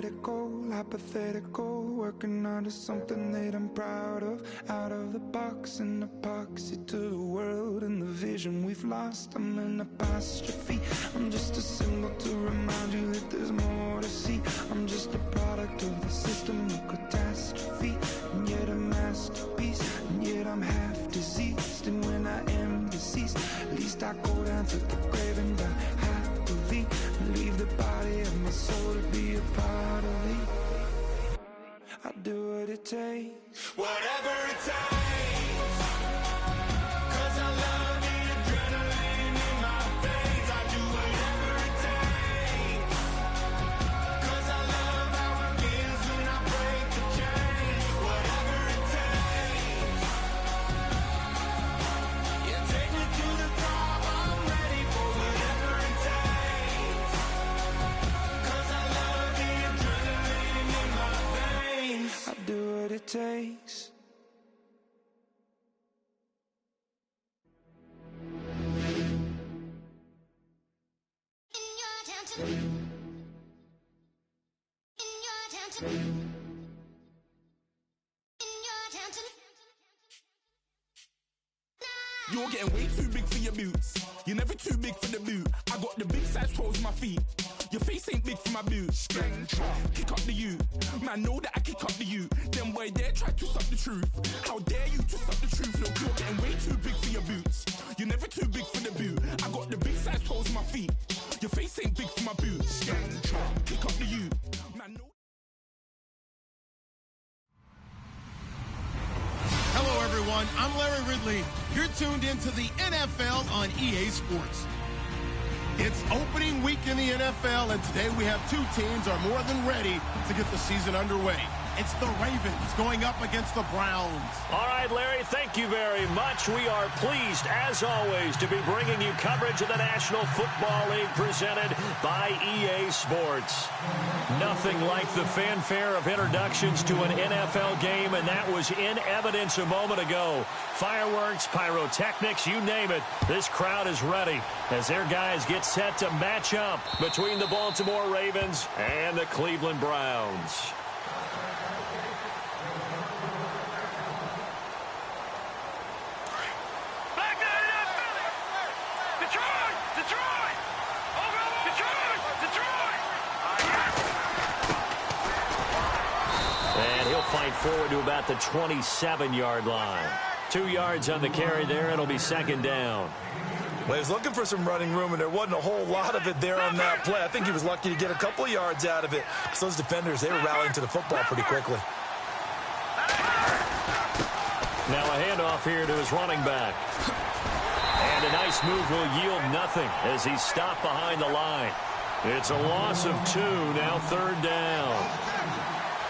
theoretical, hypothetical, working onto something that I'm proud of. Out of the box, an epoxy to the world and the vision we've lost. I'm an apostrophe, I'm just a symbol to remind you that there's more to see. I'm just a product of the system of catastrophe, and yet a masterpiece, and yet I'm half diseased. And when I am deceased, at least I go down to the grave and die happily, and leave the body of my soul to be a part of it. I do what it takes, whatever it takes, 'cause I love the adrenaline in my veins. I do whatever it takes, 'cause I love how it feels when I break the chains. Whatever it takes, yeah, take me to the top, I'm ready for whatever it takes, 'cause I love the adrenaline in my veins. I do what it takes. You're getting way too big for your boots. You're never too big for the boot. I got the big size toes on my feet. Your face ain't big for my boots. Kick up the you. Man, know that I kick up the you. Them boy dare try to suck the truth. How dare you to suck the truth? Look, you're getting way too big for your boots. You're never too big for the boot. I got the big size toes on my feet. Your face ain't big for my boots. Kick up the you. Man, know. Hello, everyone. I'm Larry Ridley. You're tuned into the NFL on EA Sports. It's opening week in the NFL, and today we have two teams are more than ready to get the season underway. It's the Ravens going up against the Browns. All right, Larry, thank you very much. We are pleased, as always, to be bringing you coverage of the National Football League presented by EA Sports. Nothing like the fanfare of introductions to an NFL game, and that was in evidence a moment ago. Fireworks, pyrotechnics, you name it. This crowd is ready as their guys get set to match up between the Baltimore Ravens and the Cleveland Browns. Fight forward to about the 27-yard line. 2 yards on the carry there. It'll be second down. Well, he was looking for some running room, and there wasn't a whole lot of it there on that play. I think he was lucky to get a couple yards out of it. So those defenders, they were rallying to the football pretty quickly. Now a handoff here to his running back. And a nice move will yield nothing as he's stopped behind the line. It's a loss of 2, now third down.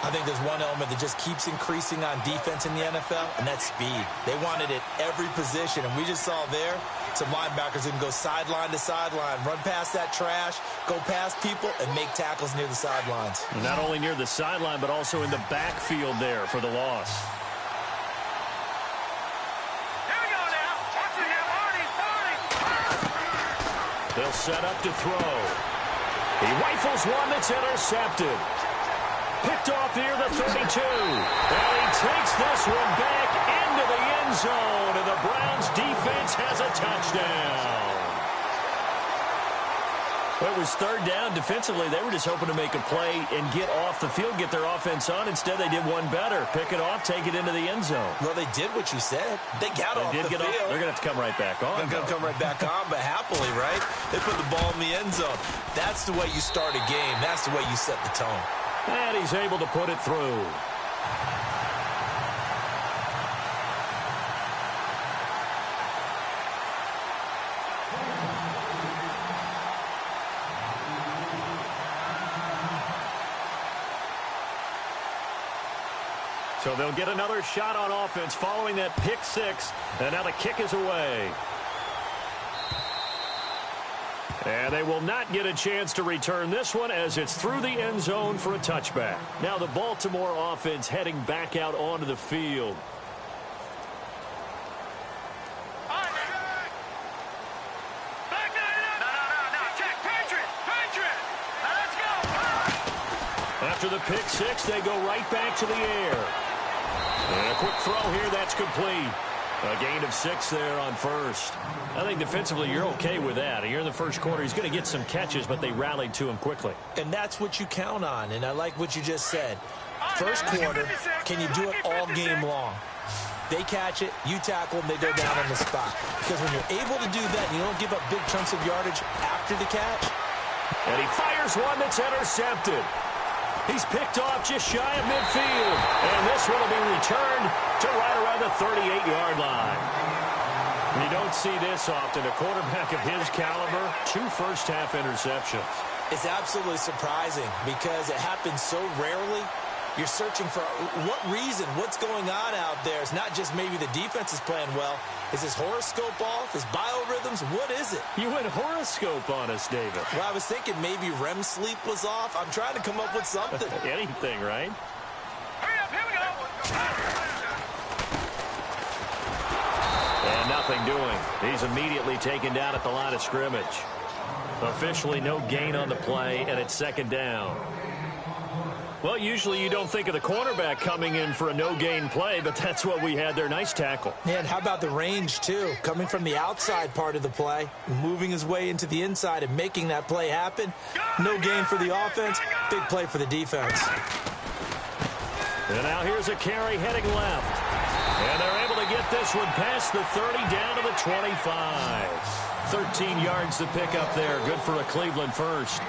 I think there's one element that just keeps increasing on defense in the NFL, and that's speed. They want it at every position, and we just saw there some linebackers who can go sideline to sideline, run past that trash, go past people, and make tackles near the sidelines. Not only near the sideline, but also in the backfield there for the loss. Here we go now. Watch it now, Arnie. They'll set up to throw. He rifles one that's intercepted. Picked off near the 32. And he takes this one back into the end zone, and the Browns defense has a touchdown. Well, it was third down. Defensively, they were just hoping to make a play and get off the field, get their offense on. Instead, they did one better. Pick it off, take it into the end zone. Well, they did what you said. They got off the field. They're going to have to come right back on. They're going to come right back on, but happily, right? They put the ball in the end zone. That's the way you start a game. That's the way you set the tone. And he's able to put it through. So they'll get another shot on offense following that pick six. And now the kick is away. And they will not get a chance to return this one as it's through the end zone for a touchback. Now the Baltimore offense heading back out onto the field. After the pick six, they go right back to the air. And a quick throw here, that's complete. A gain of 6 there on first. I think defensively you're okay with that. Here in the first quarter, he's going to get some catches, but they rallied to him quickly. And that's what you count on, and I like what you just said. First quarter, can you do it all game long? They catch it, you tackle them, they go down on the spot. Because when you're able to do that and you don't give up big chunks of yardage after the catch. And he fires one that's intercepted. He's picked off just shy of midfield. And this one will be returned to right around the 38-yard line. You don't see this often. A quarterback of his caliber, 2 first-half interceptions. It's absolutely surprising because it happens so rarely. You're searching for what reason, what's going on out there. It's not just maybe the defense is playing well. Is his horoscope off? His biorhythms? What is it? You went horoscope on us, David. Well, I was thinking maybe REM sleep was off. I'm trying to come up with something. Anything, right? Hurry up, here we go. And nothing doing. He's immediately taken down at the line of scrimmage. Officially no gain on the play, and it's second down. Well, usually you don't think of the cornerback coming in for a no-gain play, but that's what we had there. Nice tackle. Yeah, and how about the range, too? Coming from the outside part of the play, moving his way into the inside and making that play happen. No gain for the offense, big play for the defense. And now here's a carry heading left. And they're able to get this one past the 30 down to the 25. 13 yards to pick up there. Good for a Cleveland first.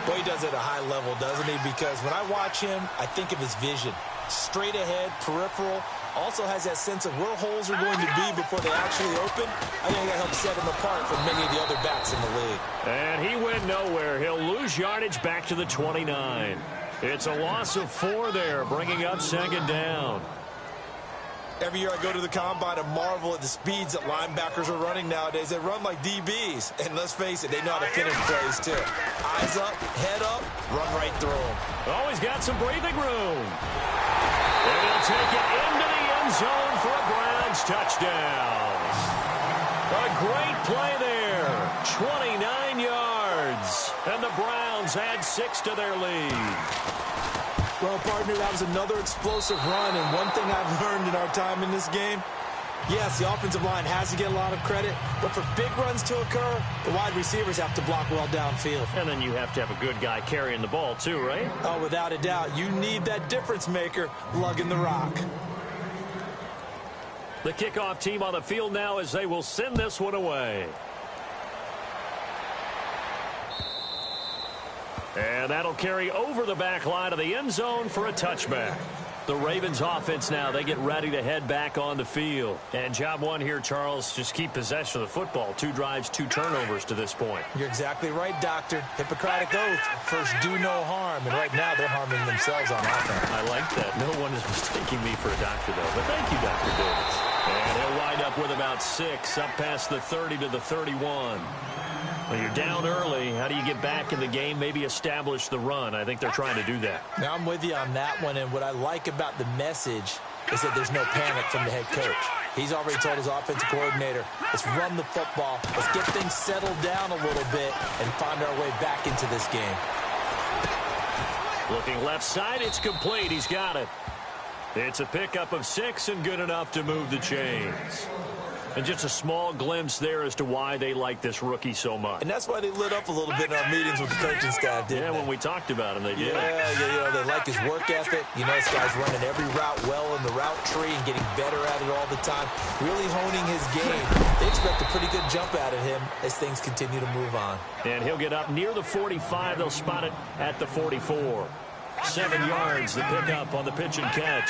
Boy, he does it at a high level, doesn't he? Because when I watch him, I think of his vision. Straight ahead, peripheral. Also has that sense of where holes are going to be before they actually open. I think that helps set him apart from many of the other backs in the league. And he went nowhere. He'll lose yardage back to the 29. It's a loss of 4 there, bringing up second down. Every year I go to the combine and marvel at the speeds that linebackers are running nowadays. They run like DBs. And let's face it, they know how to finish plays too. Eyes up, head up, run right through them. Oh, he's got some breathing room. And he'll take it into the end zone for a Browns touchdown. A great play there. 29 yards. And the Browns add 6 to their lead. Well, partner, that was another explosive run, and one thing I've learned in our time in this game, yes, the offensive line has to get a lot of credit, but for big runs to occur, the wide receivers have to block well downfield. And then you have to have a good guy carrying the ball too, right? Oh, without a doubt. You need that difference maker lugging the rock. The kickoff team on the field now as they will send this one away. And that'll carry over the back line of the end zone for a touchback. The Ravens offense now, they get ready to head back on the field. And job one here, Charles, just keep possession of the football. 2 drives, 2 turnovers to this point. You're exactly right, Doctor. Hippocratic oath. First, do no harm. And right now, they're harming themselves on offense. I like that. No one is mistaking me for a doctor, though. But thank you, Dr. Davis. And he'll wind up with about 6, up past the 30 to the 31. When you're down early, how do you get back in the game, maybe establish the run? I think they're trying to do that. Now, I'm with you on that one, and what I like about the message is that there's no panic from the head coach. He's already told his offensive coordinator, let's run the football, let's get things settled down a little bit and find our way back into this game. Looking left side, it's complete. He's got it. It's a pickup of 6 and good enough to move the chains. And just a small glimpse there as to why they like this rookie so much. And that's why they lit up a little bit in our meetings with the coaching staff, didn't they? When we talked about him, they did. Yeah, they like his work ethic. You know, this guy's running every route well in the route tree and getting better at it all the time, really honing his game. They expect a pretty good jump out of him as things continue to move on. And he'll get up near the 45. They'll spot it at the 44. 7 yards, the pickup on the pitch and catch.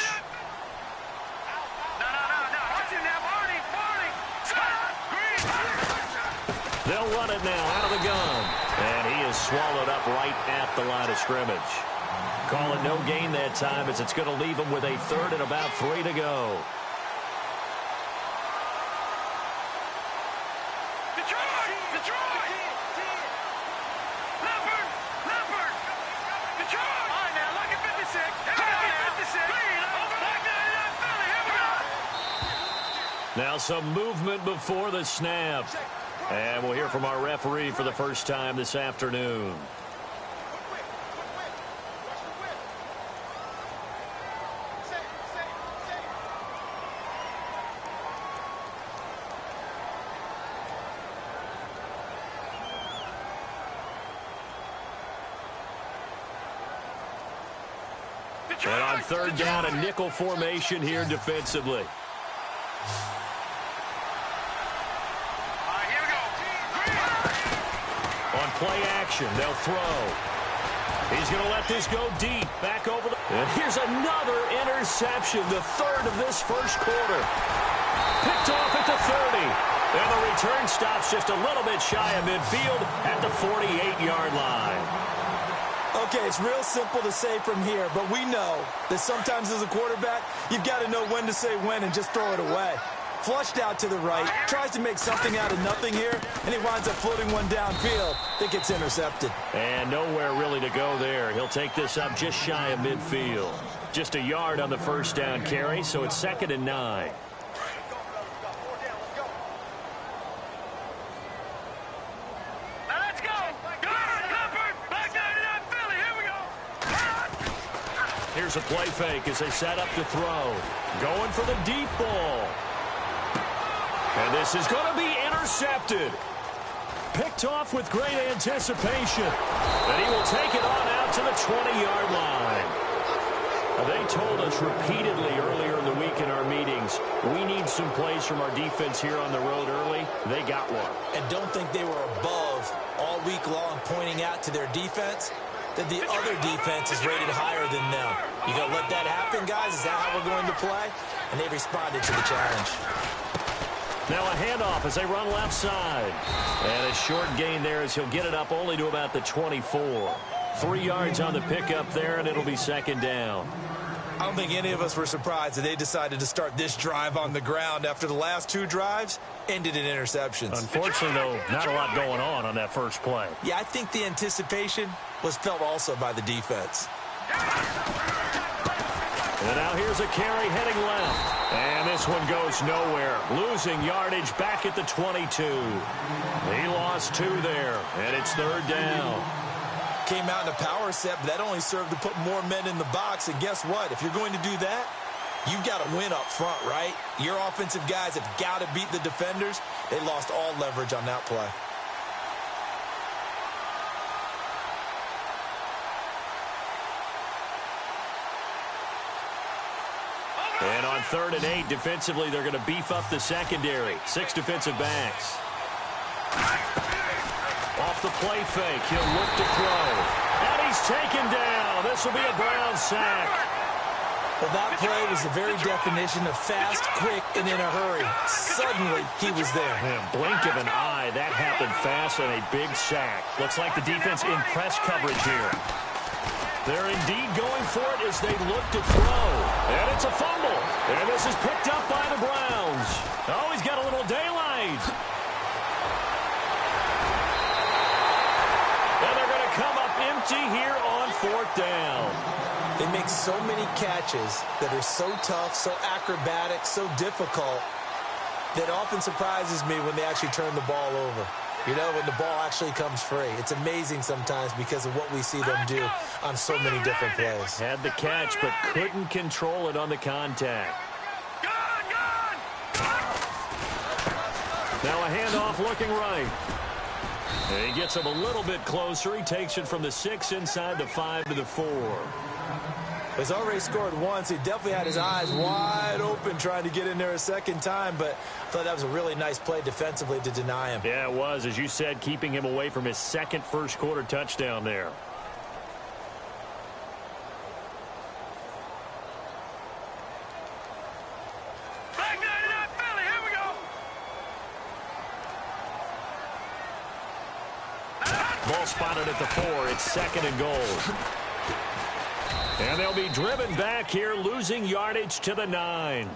They'll run it now out of the gun. And he is swallowed up right at the line of scrimmage. Call it no gain that time as it's going to leave him with a 3rd and about 3 to go. Now some movement before the snap. And we'll hear from our referee for the first time this afternoon. And on third down, a nickel formation here defensively. Here we go. On play action, they'll throw. He's going to let this go deep. Back over the... And here's another interception, the third of this first quarter. Picked off at the 30. And the return stops just a little bit shy of midfield at the 48-yard line. Okay, it's real simple to say from here, but we know that sometimes as a quarterback, you've got to know when to say when and just throw it away. Flushed out to the right, tries to make something out of nothing here, and he winds up floating one downfield that gets intercepted. And nowhere really to go there. He'll take this up just shy of midfield. Just a yard on the first down carry, so it's 2nd and 9. Here's a play fake as they set up to throw. Going for the deep ball. And this is going to be intercepted. Picked off with great anticipation. And he will take it on out to the 20-yard line. Now, they told us repeatedly earlier in the week in our meetings, we need some plays from our defense here on the road early. They got one. And don't think they were above all week long pointing out to their defense that the other defense is rated higher than them. You going to let that happen, guys? Is that how we're going to play? And they responded to the challenge. Now a handoff as they run left side. And a short gain there as he'll get it up only to about the 24. 3 yards on the pickup there, and it'll be 2nd down. I don't think any of us were surprised that they decided to start this drive on the ground after the last 2 drives ended in interceptions. Unfortunately, though, not a lot going on that first play. Yeah, I think the anticipation was felt also by the defense. And now here's a carry heading left. And this one goes nowhere. Losing yardage back at the 22. He lost 2 there, and it's 3rd down. Came out in a power set, but that only served to put more men in the box. And guess what? If you're going to do that, you've got to win up front, right? Your offensive guys have got to beat the defenders. They lost all leverage on that play. And on 3rd and 8, defensively, they're going to beef up the secondary. 6 defensive backs. Off the play fake, he'll look to throw. And he's taken down. This will be a Brown sack. Well, that play was the very definition of fast, quick, and in a hurry. Suddenly, he was there. Man, blink of an eye, that happened fast and a big sack. Looks like the defense in press coverage here. They're indeed going for it as they look to throw. And it's a fumble. And this is picked up by the Browns. Oh, he's got a little daylight. And they're going to come up empty here on 4th down. They make so many catches that are so tough, so acrobatic, so difficult, that often surprises me when they actually turn the ball over. You know, when the ball actually comes free. It's amazing sometimes because of what we see them do on so many different plays. Had the catch, but couldn't control it on the contact. Now a handoff looking right. And he gets him a little bit closer. He takes it from the 6 inside the 5 to the 4. He's already scored once. He definitely had his eyes wide open trying to get in there a second time, but I thought that was a really nice play defensively to deny him. Yeah, it was, as you said, keeping him away from his second first-quarter touchdown there. Ball spotted at the 4. It's 2nd and goal. And they'll be driven back here, losing yardage to the 9.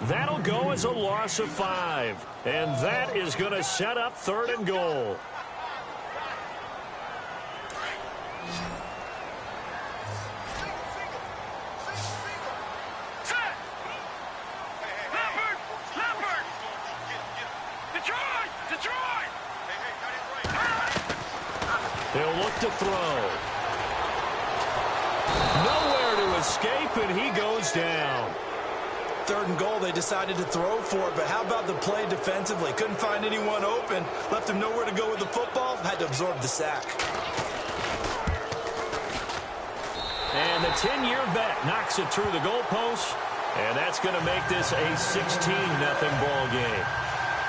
That'll go as a loss of 5. And that is going to set up 3rd and goal. He'll look to throw. Nowhere to escape, and he goes down. 3rd and goal, they decided to throw for it, but how about the play defensively? Couldn't find anyone open, left him nowhere to go with the football, had to absorb the sack. And the 10-year vet knocks it through the goalpost, and that's going to make this a 16-0 ball game.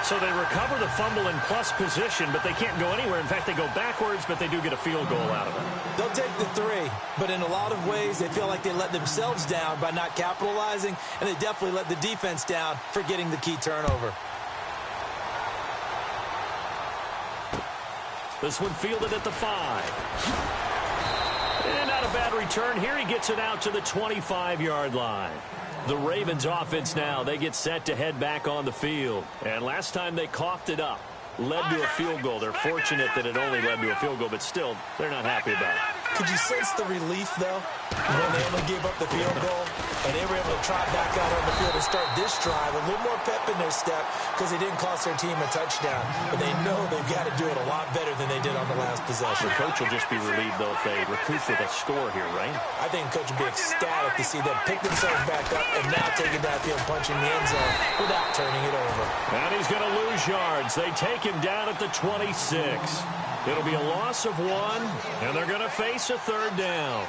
So they recover the fumble in plus position, but they can't go anywhere. In fact, they go backwards, but they do get a field goal out of it. They'll take the 3, but in a lot of ways, they feel like they let themselves down by not capitalizing, and they definitely let the defense down for getting the key turnover. This one fielded at the 5. And not a bad return here. He gets it out to the 25-yard line. The Ravens offense now, they get set to head back on the field. And last time they coughed it up, led to a field goal. They're fortunate that it only led to a field goal, but still, they're not happy about it. Could you sense the relief, though, when they only gave up the field goal and they were able to trot back out on the field and start this drive, a little more pep in their step because they didn't cost their team a touchdown. But they know they've got to do it a lot better than they did on the last possession. The coach will just be relieved, though, if they recoup with a score here, right? I think the coach will be ecstatic to see them pick themselves back up and now take it downfield, punching the end zone without turning it over. And he's going to lose yards. They take him down at the 26. It'll be a loss of 1, and they're going to face a third down.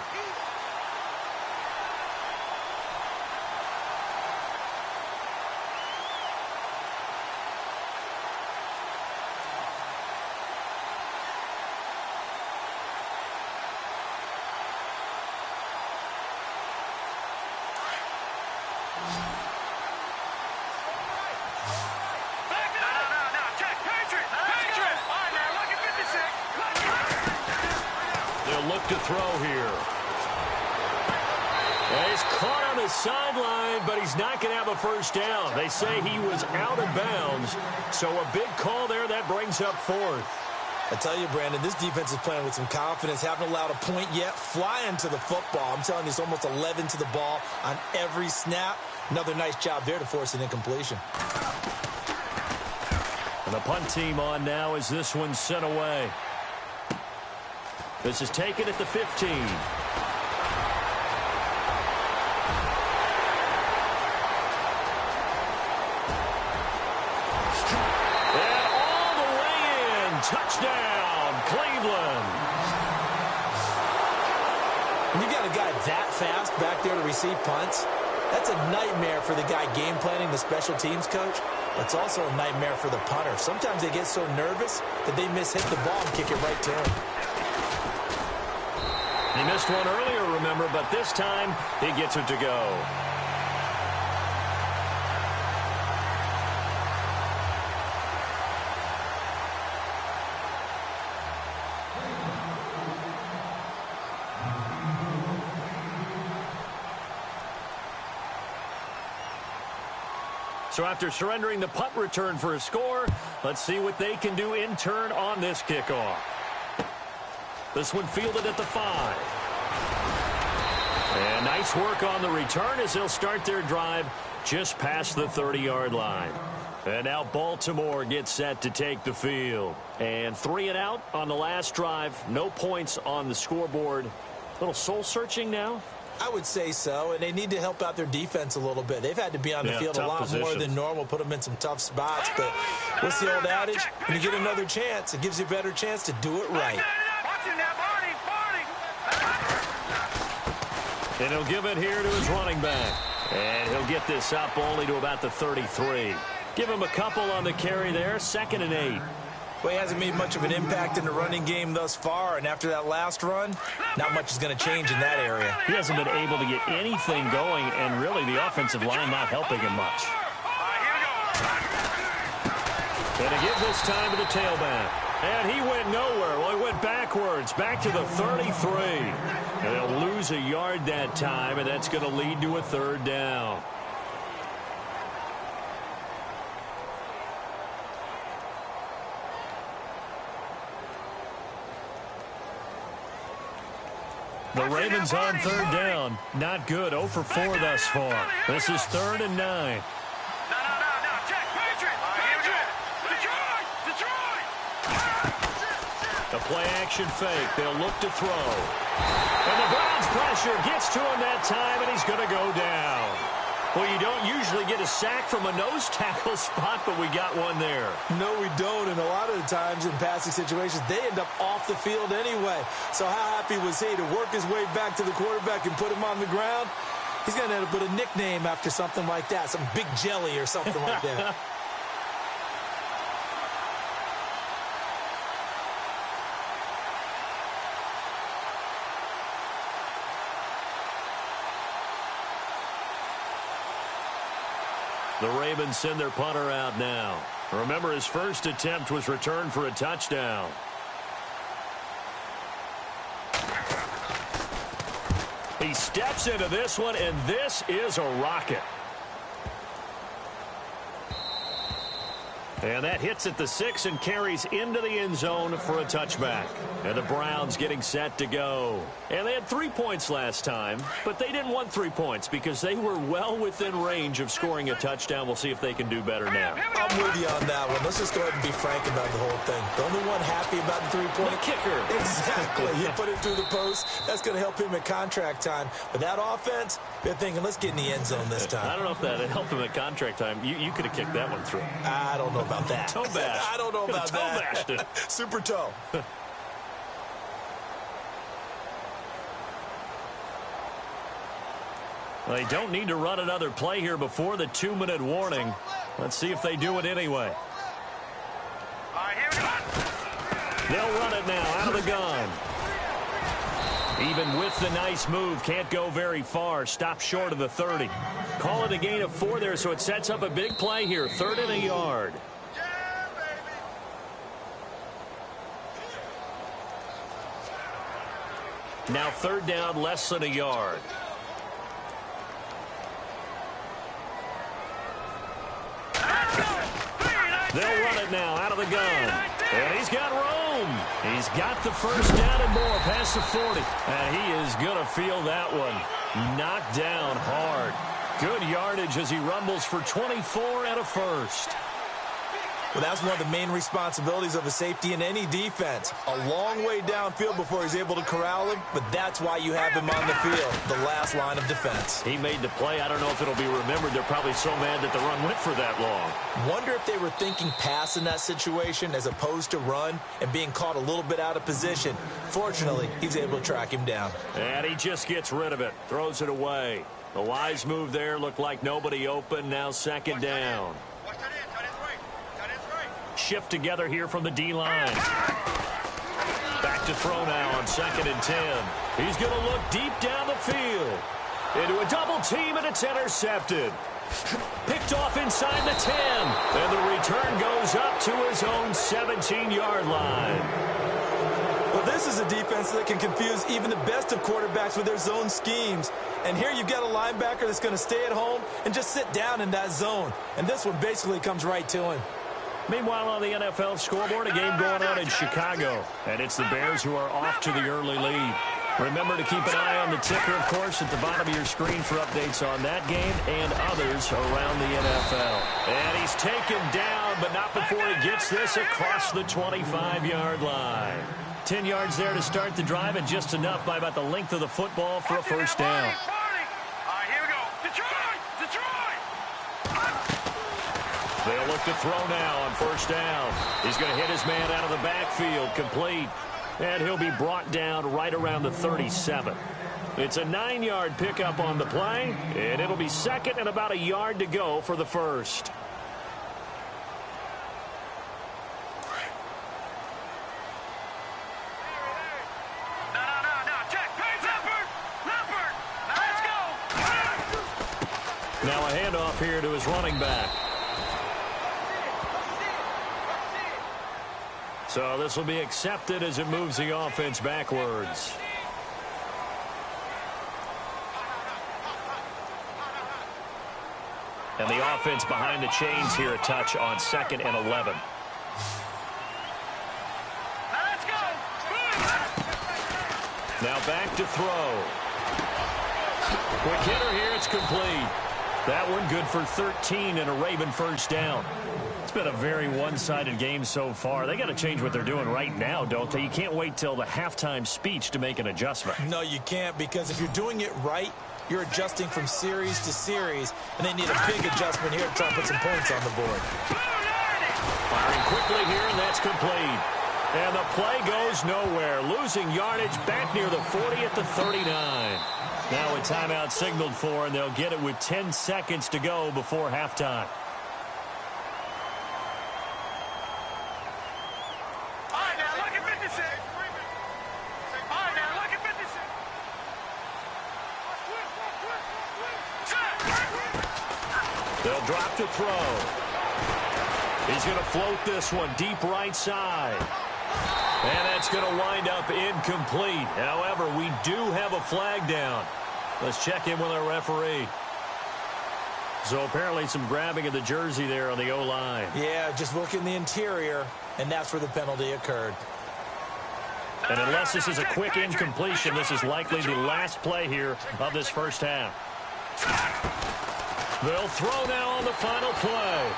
Look to throw here. And he's caught on the sideline, but he's not going to have a first down. They say he was out of bounds, so a big call there that brings up 4th. I tell you, Brandon, this defense is playing with some confidence. Haven't allowed a point yet. Flying to the football. I'm telling you, it's almost 11 to the ball on every snap. Another nice job there to force an incompletion. And the punt team on now as this one's sent away. This is taken at the 15. And all the way in. Touchdown, Cleveland. When you got a guy that fast back there to receive punts, that's a nightmare for the guy game planning, the special teams coach. It's also a nightmare for the punter. Sometimes they get so nervous that they miss-hit the ball and kick it right to him. He missed one earlier, remember, but this time he gets it to go. So after surrendering the punt return for a score, let's see what they can do in turn on this kickoff. This one fielded at the 5. And nice work on the return as they'll start their drive just past the 30-yard line. And now Baltimore gets set to take the field. And 3 and out on the last drive. No points on the scoreboard. A little soul-searching now? I would say so, and they need to help out their defense a little bit. They've had to be on the field a lot more than normal, put them in some tough spots. But what's the old adage? When you get another chance, it gives you a better chance to do it right. And he'll give it here to his running back. And he'll get this up only to about the 33. Give him a couple on the carry there, 2nd and 8. Well, he hasn't made much of an impact in the running game thus far, and after that last run, not much is going to change in that area. He hasn't been able to get anything going, and really the offensive line not helping him much. And to give this time to the tailback. And he went nowhere. Well, he went backwards, back to the 33. And they'll lose a yard that time, and that's going to lead to a third down. The Ravens on third down. Not good. 0 for 4 thus far. This is 3rd and 9. The play-action fake. They'll look to throw. And the Browns' pressure gets to him that time, and he's going to go down. Well, you don't usually get a sack from a nose tackle spot, but we got one there. No, we don't, and a lot of the times in passing situations, they end up off the field anyway. So how happy was he to work his way back to the quarterback and put him on the ground? He's going to end up with a nickname after something like that, some Big Jelly or something like that. The Ravens send their punter out now. Remember, his first attempt was returned for a touchdown. He steps into this one, and this is a rocket. And that hits at the 6 and carries into the end zone for a touchback. And the Browns getting set to go. And they had 3 points last time, but they didn't want 3 points because they were well within range of scoring a touchdown. We'll see if they can do better now. I'm with you on that one. Let's just go ahead and be frank about the whole thing. The only one happy about the 3-point kicker. Exactly. He put it through the post. That's going to help him at contract time. But that offense, they're thinking, let's get in the end zone this time. I don't know if that helped him at contract time. You could have kicked that one through. I don't know about that. Toe bash. I don't know about toe that. Bashed it. Super toe. They don't need to run another play here before the 2-minute warning. Let's see if they do it anyway. They'll run it now out of the gun. Even with the nice move, can't go very far. Stop short of the 30. Call it a gain of 4 there, so it sets up a big play here. 3rd and a yard. Now 3rd down, less than a yard. They'll run it now out of the gun. And he's got room. He's got the first down and more past the 40. And he is going to feel that one. Knocked down hard. Good yardage as he rumbles for 24 and a first. Well, that's one of the main responsibilities of a safety in any defense. A long way downfield before he's able to corral him, but that's why you have him on the field, the last line of defense. He made the play. I don't know if it'll be remembered. They're probably so mad that the run went for that long. Wonder if they were thinking pass in that situation as opposed to run and being caught a little bit out of position. Fortunately, he's able to track him down. And he just gets rid of it, throws it away. The wise move there looked like nobody open. Now 2nd down. Shift together here from the D-line. Back to throw now on 2nd and 10. He's going to look deep down the field. Into a double team, and it's intercepted. Picked off inside the 10. And the return goes up to his own 17-yard line. Well, this is a defense that can confuse even the best of quarterbacks with their zone schemes. And here you've got a linebacker that's going to stay at home and just sit down in that zone. And this one basically comes right to him. Meanwhile, on the NFL scoreboard, a game going on in Chicago. And it's the Bears who are off to the early lead. Remember to keep an eye on the ticker, of course, at the bottom of your screen for updates on that game and others around the NFL. And he's taken down, but not before he gets this across the 25-yard line. 10 yards there to start the drive, and just enough by about the length of the football for a first down. Here we go. Detroit! Detroit! They'll look to throw now on 1st down. He's going to hit his man out of the backfield, complete. And he'll be brought down right around the 37. It's a 9-yard pickup on the play, and it'll be 2nd and about a yard to go for the first. Now a handoff here to his running back. So this will be accepted as it moves the offense backwards. And the offense behind the chains here, a touch on 2nd and 11. Now back to throw. Quick hitter here, it's complete. That one good for 13 and a Raven first down. It's been a very one-sided game so far. They got to change what they're doing right now, don't they? You can't wait till the halftime speech to make an adjustment. No, you can't, because if you're doing it right, You're adjusting from series to series, and they need a big adjustment here to try to put some points on the board. Firing quickly here, and that's complete. And the play goes nowhere. Losing yardage back near the 40 at the 39. Now a timeout signaled for, and they'll get it with 10 seconds to go before halftime. They'll drop to throw. He's going to float this one deep right side. And that's going to wind up incomplete. However, we do have a flag down. Let's check in with our referee. So apparently some grabbing of the jersey there on the O-line. Yeah, just look in the interior, and that's where the penalty occurred. And unless this is a quick incompletion, this is likely the last play here of this first half. They'll throw now on the final play.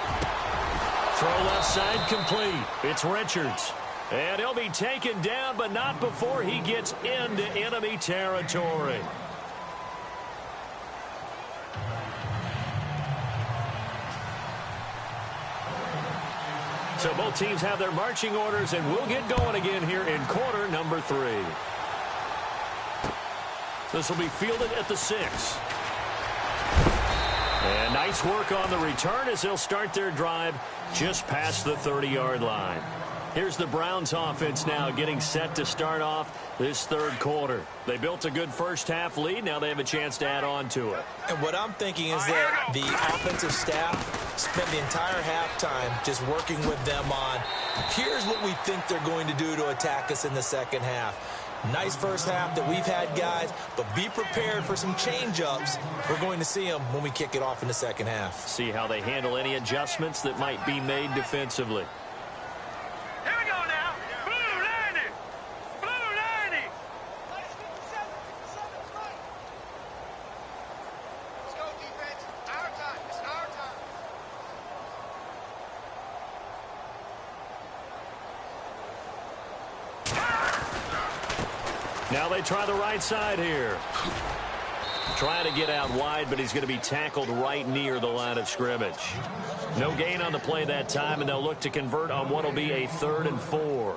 Throw left side complete. It's Richards. And he'll be taken down, but not before he gets into enemy territory. So both teams have their marching orders, and we'll get going again here in quarter number 3. This will be fielded at the 6. And nice work on the return as they'll start their drive just past the 30-yard line. Here's the Browns offense now getting set to start off this third quarter. They built a good first half lead. Now they have a chance to add on to it. And what I'm thinking is that the offensive staff spent the entire halftime just working with them on, here's what we think they're going to do to attack us in the second half. Nice first half that we've had, guys, but be prepared for some change-ups. We're going to see them when we kick it off in the second half. See how they handle any adjustments that might be made defensively. Here we go now. Blue 90. Blue 90. Let's go, defense. Our time. It's our time. Now they try the right side here. Trying to get out wide, but he's going to be tackled right near the line of scrimmage. No gain on the play that time, and they'll look to convert on what will be a 3rd and 4.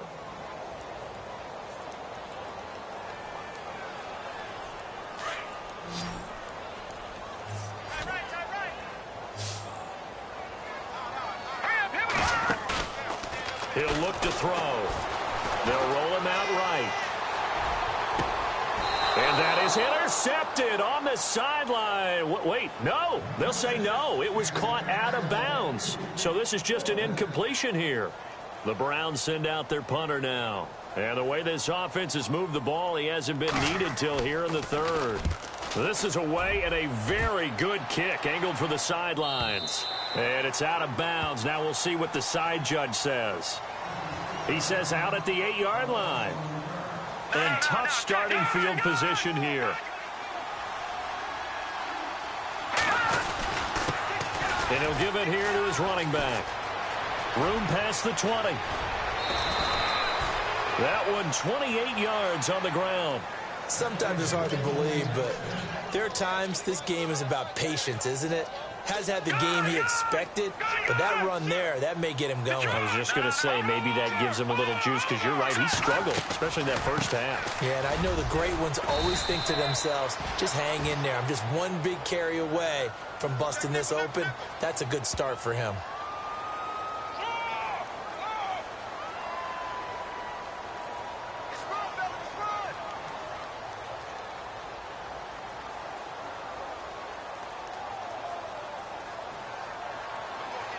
He'll look to throw. They'll roll him out right. And that is intercepted on the sideline. Wait, no. They'll say no. It was caught out of bounds. So this is just an incompletion here. The Browns send out their punter now. And the way this offense has moved the ball, he hasn't been needed till here in the 3rd. This is away and a very good kick angled for the sidelines. And it's out of bounds. Now we'll see what the side judge says. He says out at the 8-yard line. And tough starting field position here. And he'll give it here to his running back. Room past the 20. That one 28 yards on the ground. Sometimes it's hard to believe, but there are times this game is about patience, isn't it? Has had the game he expected, but that run there, that may get him going. I was just going to say, maybe that gives him a little juice, because you're right, he struggled, especially in that first half. Yeah, and I know the great ones always think to themselves, just hang in there. I'm just one big carry away from busting this open. That's a good start for him.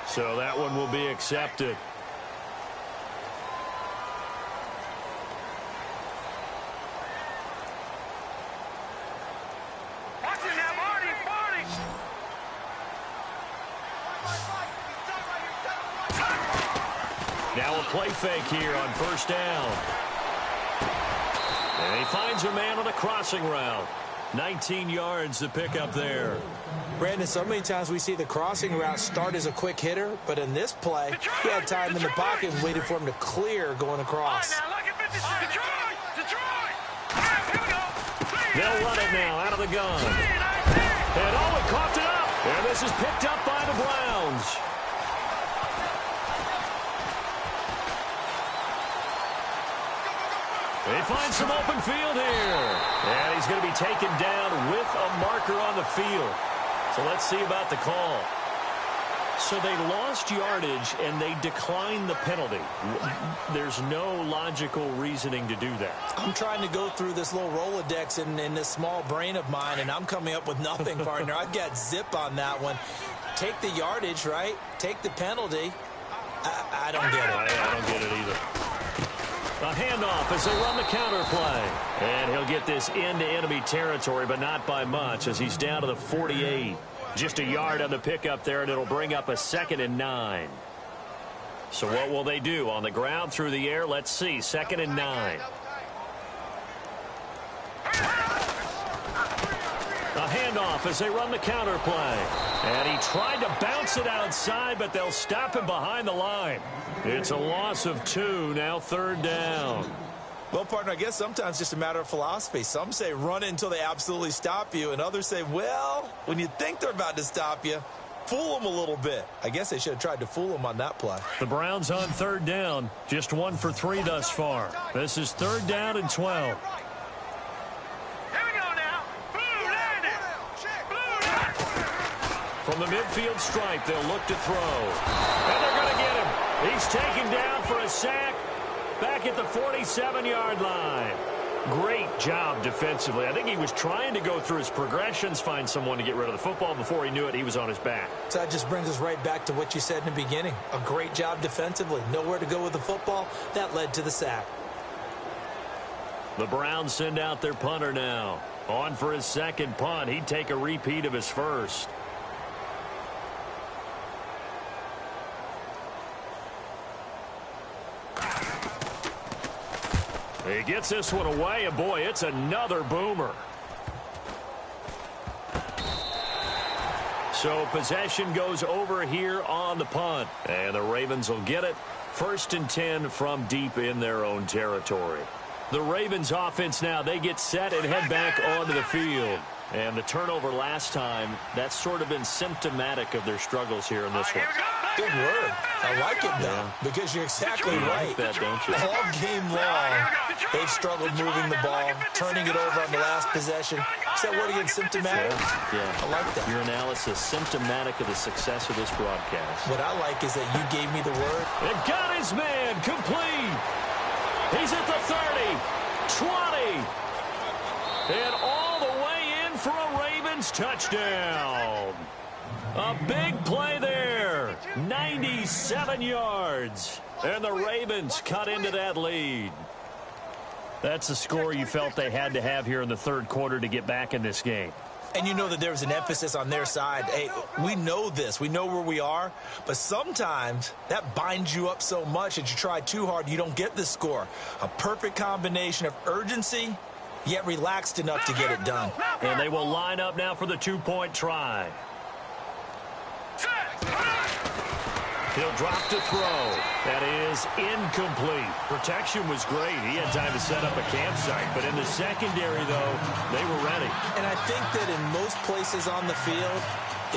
So that one will be accepted. Watch it now, Marty. Now a play fake here on first down. And he finds a man on a crossing route. 19 yards to pick up there. Brandon, so many times we see the crossing route start as a quick hitter, but in this play, he had time in the pocket and waited for him to clear going across. Detroit! They'll run it now out of the gun. This is picked up by the Browns. They find some open field here. And he's going to be taken down with a marker on the field. So let's see about the call. So they lost yardage, and they declined the penalty. There's no logical reasoning to do that. I'm trying to go through this little Rolodex in this small brain of mine, and I'm coming up with nothing, partner. I've got zip on that one. Take the yardage, right? Take the penalty. I don't get it. I don't get it either. A handoff as they run the counter play. And he'll get this into enemy territory, but not by much, as he's down to the 48. Just a yard on the pickup there, and it'll bring up a 2nd and 9. So what will they do? On the ground, through the air? Let's see. 2nd and 9. A handoff as they run the counter play. And he tried to bounce it outside, but they'll stop him behind the line. It's a loss of 2, now 3rd down. Well, partner, I guess sometimes it's just a matter of philosophy. Some say run it until they absolutely stop you, and others say, well, when you think they're about to stop you, fool them a little bit. I guess they should have tried to fool them on that play. The Browns on 3rd down, just 1 for 3 thus far. This is 3rd down and 12. Here we go now. Blue landed. Blue landed. From the midfield stripe, they'll look to throw. And they're going to get him. He's taken down for a sack. Back at the 47-yard line. Great job defensively. I think he was trying to go through his progressions, find someone to get rid of the football. Before he knew it, he was on his back. So that just brings us right back to what you said in the beginning. A great job defensively. Nowhere to go with the football. That led to the sack. The Browns send out their punter now. On for his 2nd punt. He'd take a repeat of his first. He gets this one away, and boy, it's another boomer. So possession goes over here on the punt, and the Ravens will get it. 1st and 10 from deep in their own territory. The Ravens offense now, they get set and head back onto the field. And the turnover last time, that's sort of been symptomatic of their struggles here in this one. Good word. I like it, though, because you're exactly right. Like that, don't you? All game long, they've struggled moving the ball, turning it over on the last possession. Is that word again, symptomatic? Yeah. I like that. Your analysis, symptomatic of the success of this broadcast. What I like is that you gave me the word. And got his man complete. He's at the 30, 20, and all the way in for a Ravens touchdown. A big play there. 97 yards. And the Ravens cut into that lead. That's the score you felt they had to have here in the 3rd quarter to get back in this game. And you know that there was an emphasis on their side. Hey, we know this. We know where we are. But sometimes that binds you up so much that you try too hard, you don't get the score. A perfect combination of urgency, yet relaxed enough to get it done. And they will line up now for the 2-point try. He'll drop to throw. That is incomplete. Protection was great. He had time to set up a campsite. But in the secondary, though, they were ready. And I think that in most places on the field,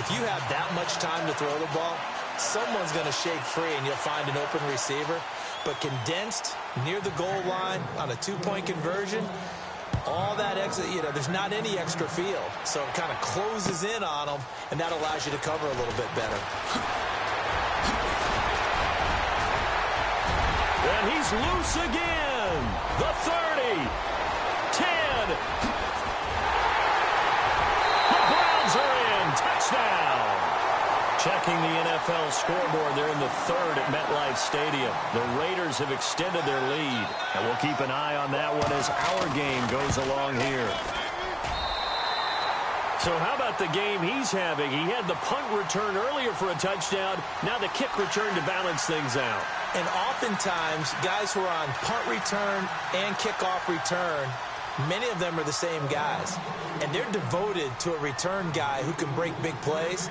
if you have that much time to throw the ball, someone's going to shake free and you'll find an open receiver. But condensed near the goal line on a 2-point conversion, all that extra, there's not any extra field. So it kind of closes in on them, and that allows you to cover a little bit better. And he's loose again. The 30, 10. The Browns are in. Touchdown. Checking the NFL scoreboard, they're in the 3rd at MetLife Stadium. The Raiders have extended their lead, and we'll keep an eye on that one as our game goes along here. So how about the game he's having? He had the punt return earlier for a touchdown. Now the kick return to balance things out. And oftentimes, guys who are on punt return and kickoff return, many of them are the same guys. And they're devoted to a return guy who can break big plays.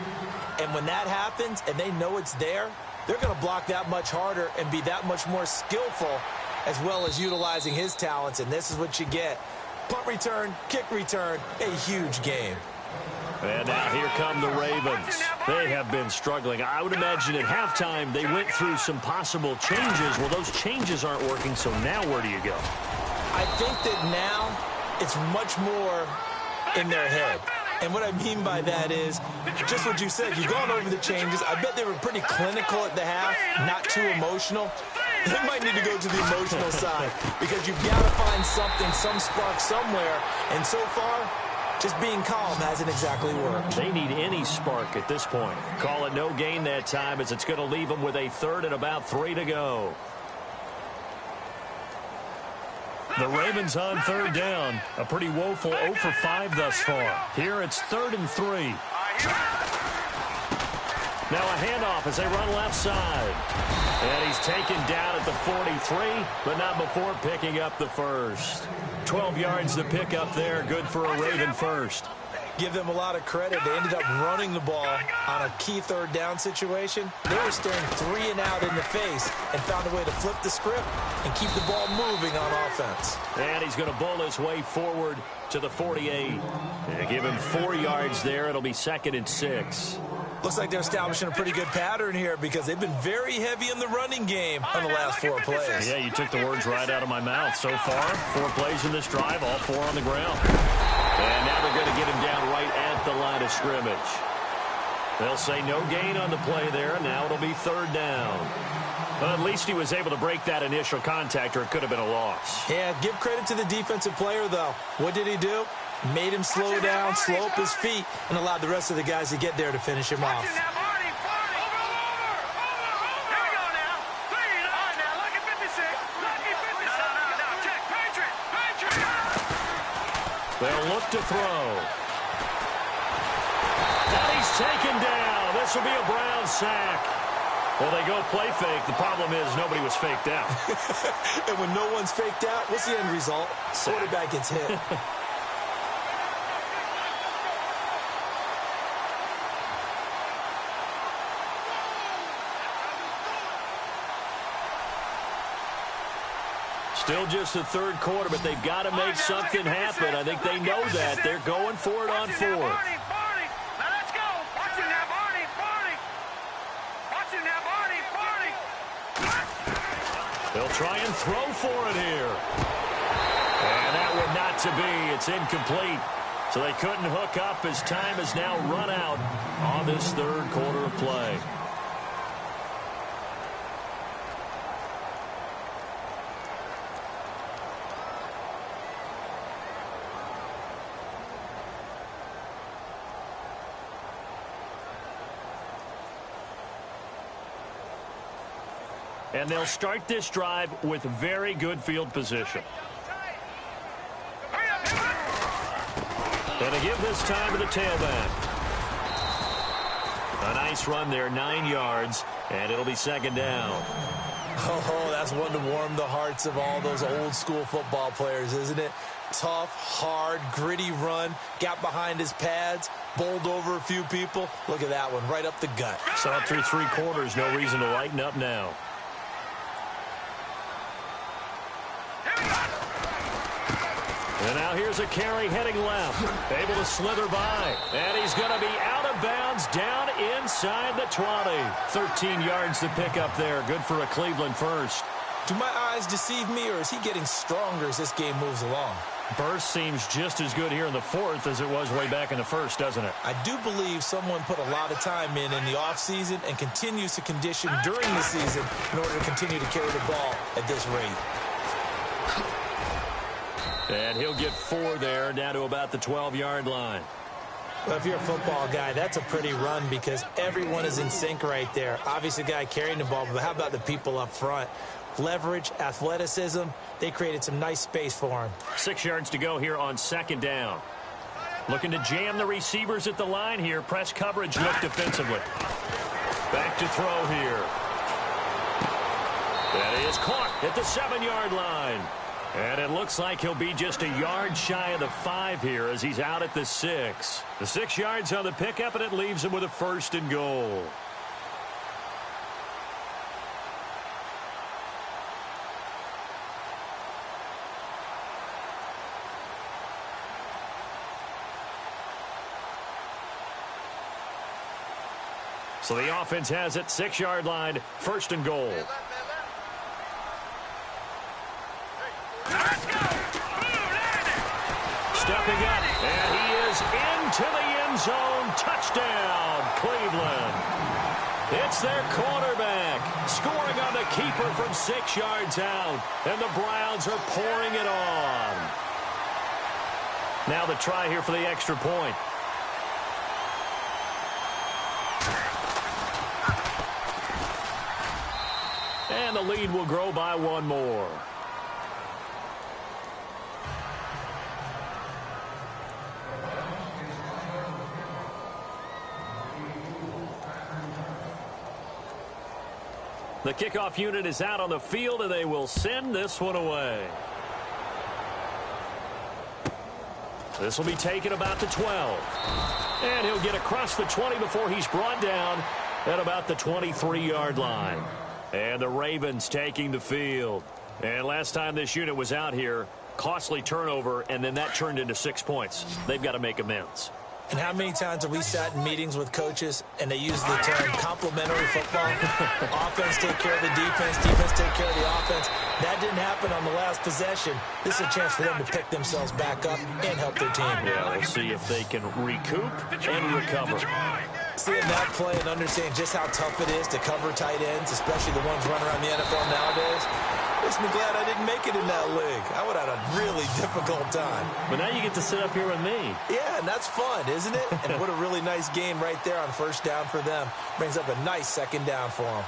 And when that happens and they know it's there, they're going to block that much harder and be that much more skillful, as well as utilizing his talents. And this is what you get. Punt return, kick return, a huge game. And now here come the Ravens. They have been struggling. I would imagine at halftime they went through some possible changes. Well, those changes aren't working, so now where do you go? I think that now it's much more in their head. And what I mean by that is just what you said. You've gone over the changes. I bet they were pretty clinical at the half, not too emotional. They might need to go to the emotional side because you've got to find something, some spark somewhere. And so far, just being calm hasn't exactly worked. They need any spark at this point. Call it no gain that time as it's going to leave them with a third and about 3 to go. The Ravens on third down. A pretty woeful 0 for 5 thus far. Here it's 3rd and 3. Now a handoff as they run left side. And he's taken down at the 43, but not before picking up the first. 12 yards to pick up there. Good for a Raven first. Give them a lot of credit. They ended up running the ball on a key third down situation. They were staring 3 and out in the face and found a way to flip the script and keep the ball moving on offense. And he's going to bull his way forward to the 48. They give him 4 yards there. It'll be 2nd and 6. Looks like they're establishing a pretty good pattern here because they've been very heavy in the running game on the last 4 plays. Yeah, you took the words right out of my mouth. So far, 4 plays in this drive, all 4 on the ground. And now they're going to get him down right at the line of scrimmage. They'll say no gain on the play there. Now it'll be 3rd down. Well, at least he was able to break that initial contact, or it could have been a loss. Yeah, give credit to the defensive player, though. What did he do? Made him slow down, slow up his feet, and allowed the rest of the guys to get there to finish him off. They'll look to throw. And he's taken down. This will be a Brown sack. Well, they go play fake. The problem is nobody was faked out. And when no one's faked out, what's the end result? Quarterback gets hit. Still just the 3rd quarter, but they've got to make something happen. I think they know that. They're going for it on 4th. Now let's go. Watch it now, Barney. Watch it now, Barney. They'll try and throw for it here. And that would not to be. It's incomplete. So they couldn't hook up as time has now run out on this 3rd quarter of play. And they'll start this drive with very good field position. And they give this time to the tailback. A nice run there, 9 yards, and it'll be 2nd down. Oh, that's one to warm the hearts of all those old school football players, isn't it? Tough, hard, gritty run, got behind his pads, bowled over a few people. Look at that one, right up the gut. Saw it through 3 quarters, no reason to lighten up now. And now here's a carry heading left. Able to slither by. And he's going to be out of bounds down inside the 20. 13 yards to pick up there. Good for a Cleveland first. Do my eyes deceive me, or is he getting stronger as this game moves along? Burst seems just as good here in the 4th as it was way back in the 1st, doesn't it? I do believe someone put a lot of time in the offseason and continues to condition during the season in order to continue to carry the ball at this rate. And he'll get 4 there, down to about the 12-yard line. Well, if you're a football guy, that's a pretty run because everyone is in sync right there. Obviously, the guy carrying the ball, but how about the people up front? Leverage, athleticism, they created some nice space for him. 6 yards to go here on 2nd down. Looking to jam the receivers at the line here. Press coverage, look defensively. Back to throw here. That is caught at the 7-yard line. And it looks like he'll be just a yard shy of the 5 here as he's out at the 6. The 6 yards on the pickup, and it leaves him with a 1st and goal. So the offense has it, 6-yard line, 1st and goal. Let's go! Stepping up, and he is into the end zone. Touchdown, Cleveland. It's their quarterback scoring on the keeper from 6 yards out, and the Browns are pouring it on. Now the try here for the extra point. And the lead will grow by 1 more. The kickoff unit is out on the field, and they will send this one away. This will be taken about the 12. And he'll get across the 20 before he's brought down at about the 23-yard line. And the Ravens taking the field. And last time this unit was out here, costly turnover, and then that turned into 6 points. They've got to make amends. And how many times have we sat in meetings with coaches and they use the term complementary football? Offense take care of the defense, defense take care of the offense. That didn't happen on the last possession. This is a chance for them to pick themselves back up and help their team. Yeah, we'll see if they can recoup and recover. Seeing that play and understanding just how tough it is to cover tight ends, especially the ones running around the NFL nowadays, makes me glad I didn't make it in that league. I would have had a really difficult time. But now you get to sit up here with me. Yeah, and that's fun, isn't it? And what a really nice game right there on 1st down for them. Brings up a nice 2nd down for them.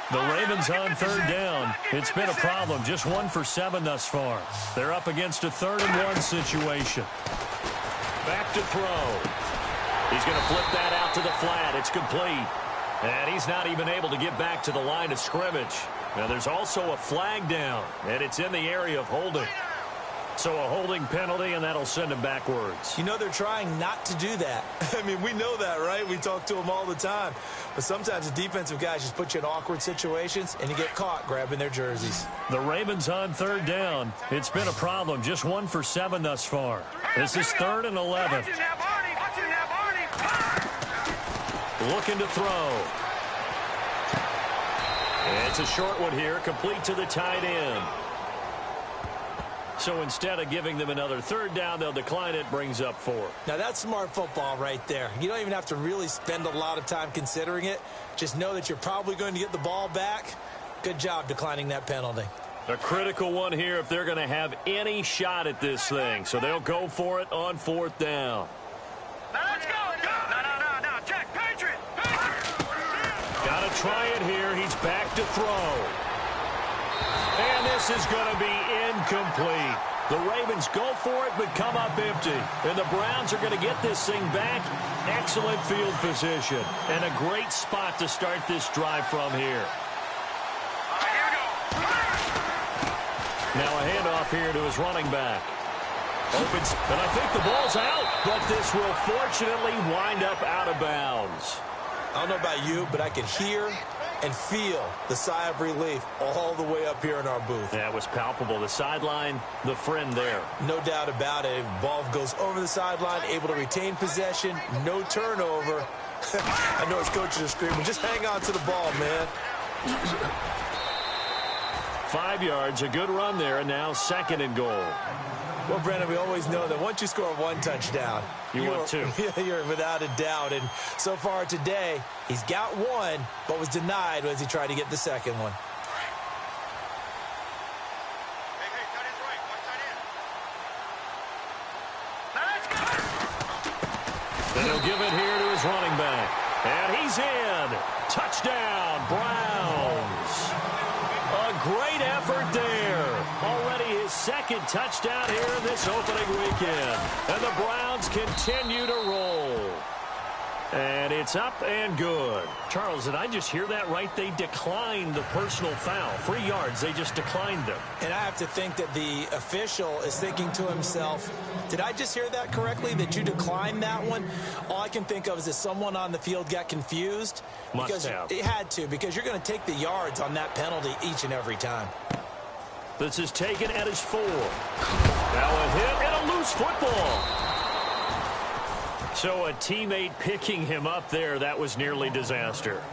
The Ravens on 3rd down. It's been a problem. Just 1 for 7 thus far. They're up against a 3rd and 1 situation. Back to throw. He's going to flip that out to the flat. It's complete. And he's not even able to get back to the line of scrimmage. Now there's also a flag down, and it's in the area of holding. So a holding penalty, and that'll send him backwards. You know they're trying not to do that. I mean, we know that, right? We talk to them all the time. But sometimes the defensive guys just put you in awkward situations, and you get caught grabbing their jerseys. The Ravens on 3rd down. It's been a problem. Just 1 for 7 thus far. This is 3rd and 11. Looking to throw. It's a short one here, complete to the tight end. So instead of giving them another 3rd down, they'll decline it, brings up 4. Now that's smart football right there. You don't even have to really spend a lot of time considering it. Just know that you're probably going to get the ball back. Good job declining that penalty. A critical one here if they're going to have any shot at this thing. So they'll go for it on 4th down. Now let's go. No. Check. Patriot. Got to try it here. He's back to throw. And this is going to be incomplete. The Ravens go for it but come up empty. And the Browns are going to get this thing back. Excellent field position. And a great spot to start this drive from here. Here we go. Now a handoff here to his running back. Opens, and I think the ball's out. But this will fortunately wind up out of bounds. I don't know about you, but I can hear and feel the sigh of relief all the way up here in our booth. That was palpable. The sideline, the friend there. No doubt about it. Ball goes over the sideline, able to retain possession, no turnover. I know his coaches are screaming, just hang on to the ball, man. 5 yards, a good run there, and now 2nd and goal. Well, Brandon, we always know that once you score 1 touchdown, you want 2. You're without a doubt. And so far today, he's got 1, but was denied as he tried to get the 2nd one. Hey, tight end's right. One tight end. Now let's go. Then he'll give it here to his running back. And he's in. Touchdown, Browns. A great effort there. Already his 2nd touchdown here in this opening weekend. And the Browns continue to roll. And it's up and good. Charles, did I just hear that right? They declined the personal foul. 3 yards, they just declined them. And I have to think that the official is thinking to himself, did I just hear that correctly, that you declined that one? All I can think of is that someone on the field got confused. Must have. It had to, because you're going to take the yards on that penalty each and every time. This is taken at his 4. Now a hit and a loose football. So a teammate picking him up there, that was nearly disaster.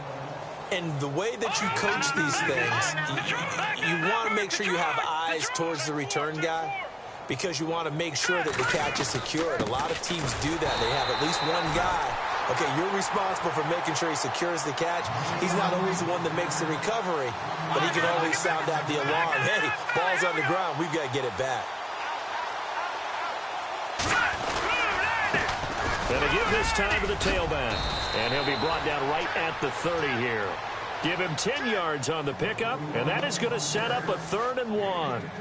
And the way that you coach these things, you want to make sure you have eyes towards the return guy, because you want to make sure that the catch is secured. A lot of teams do that. They have at least one guy. Okay, you're responsible for making sure he secures the catch. He's not always the one that makes the recovery, but he can always sound out the alarm. Hey, ball's on the ground. We've got to get it back. Gonna give this time to the tailback. And he'll be brought down right at the 30 here. Give him 10 yards on the pickup, and that is going to set up a 3rd and 1.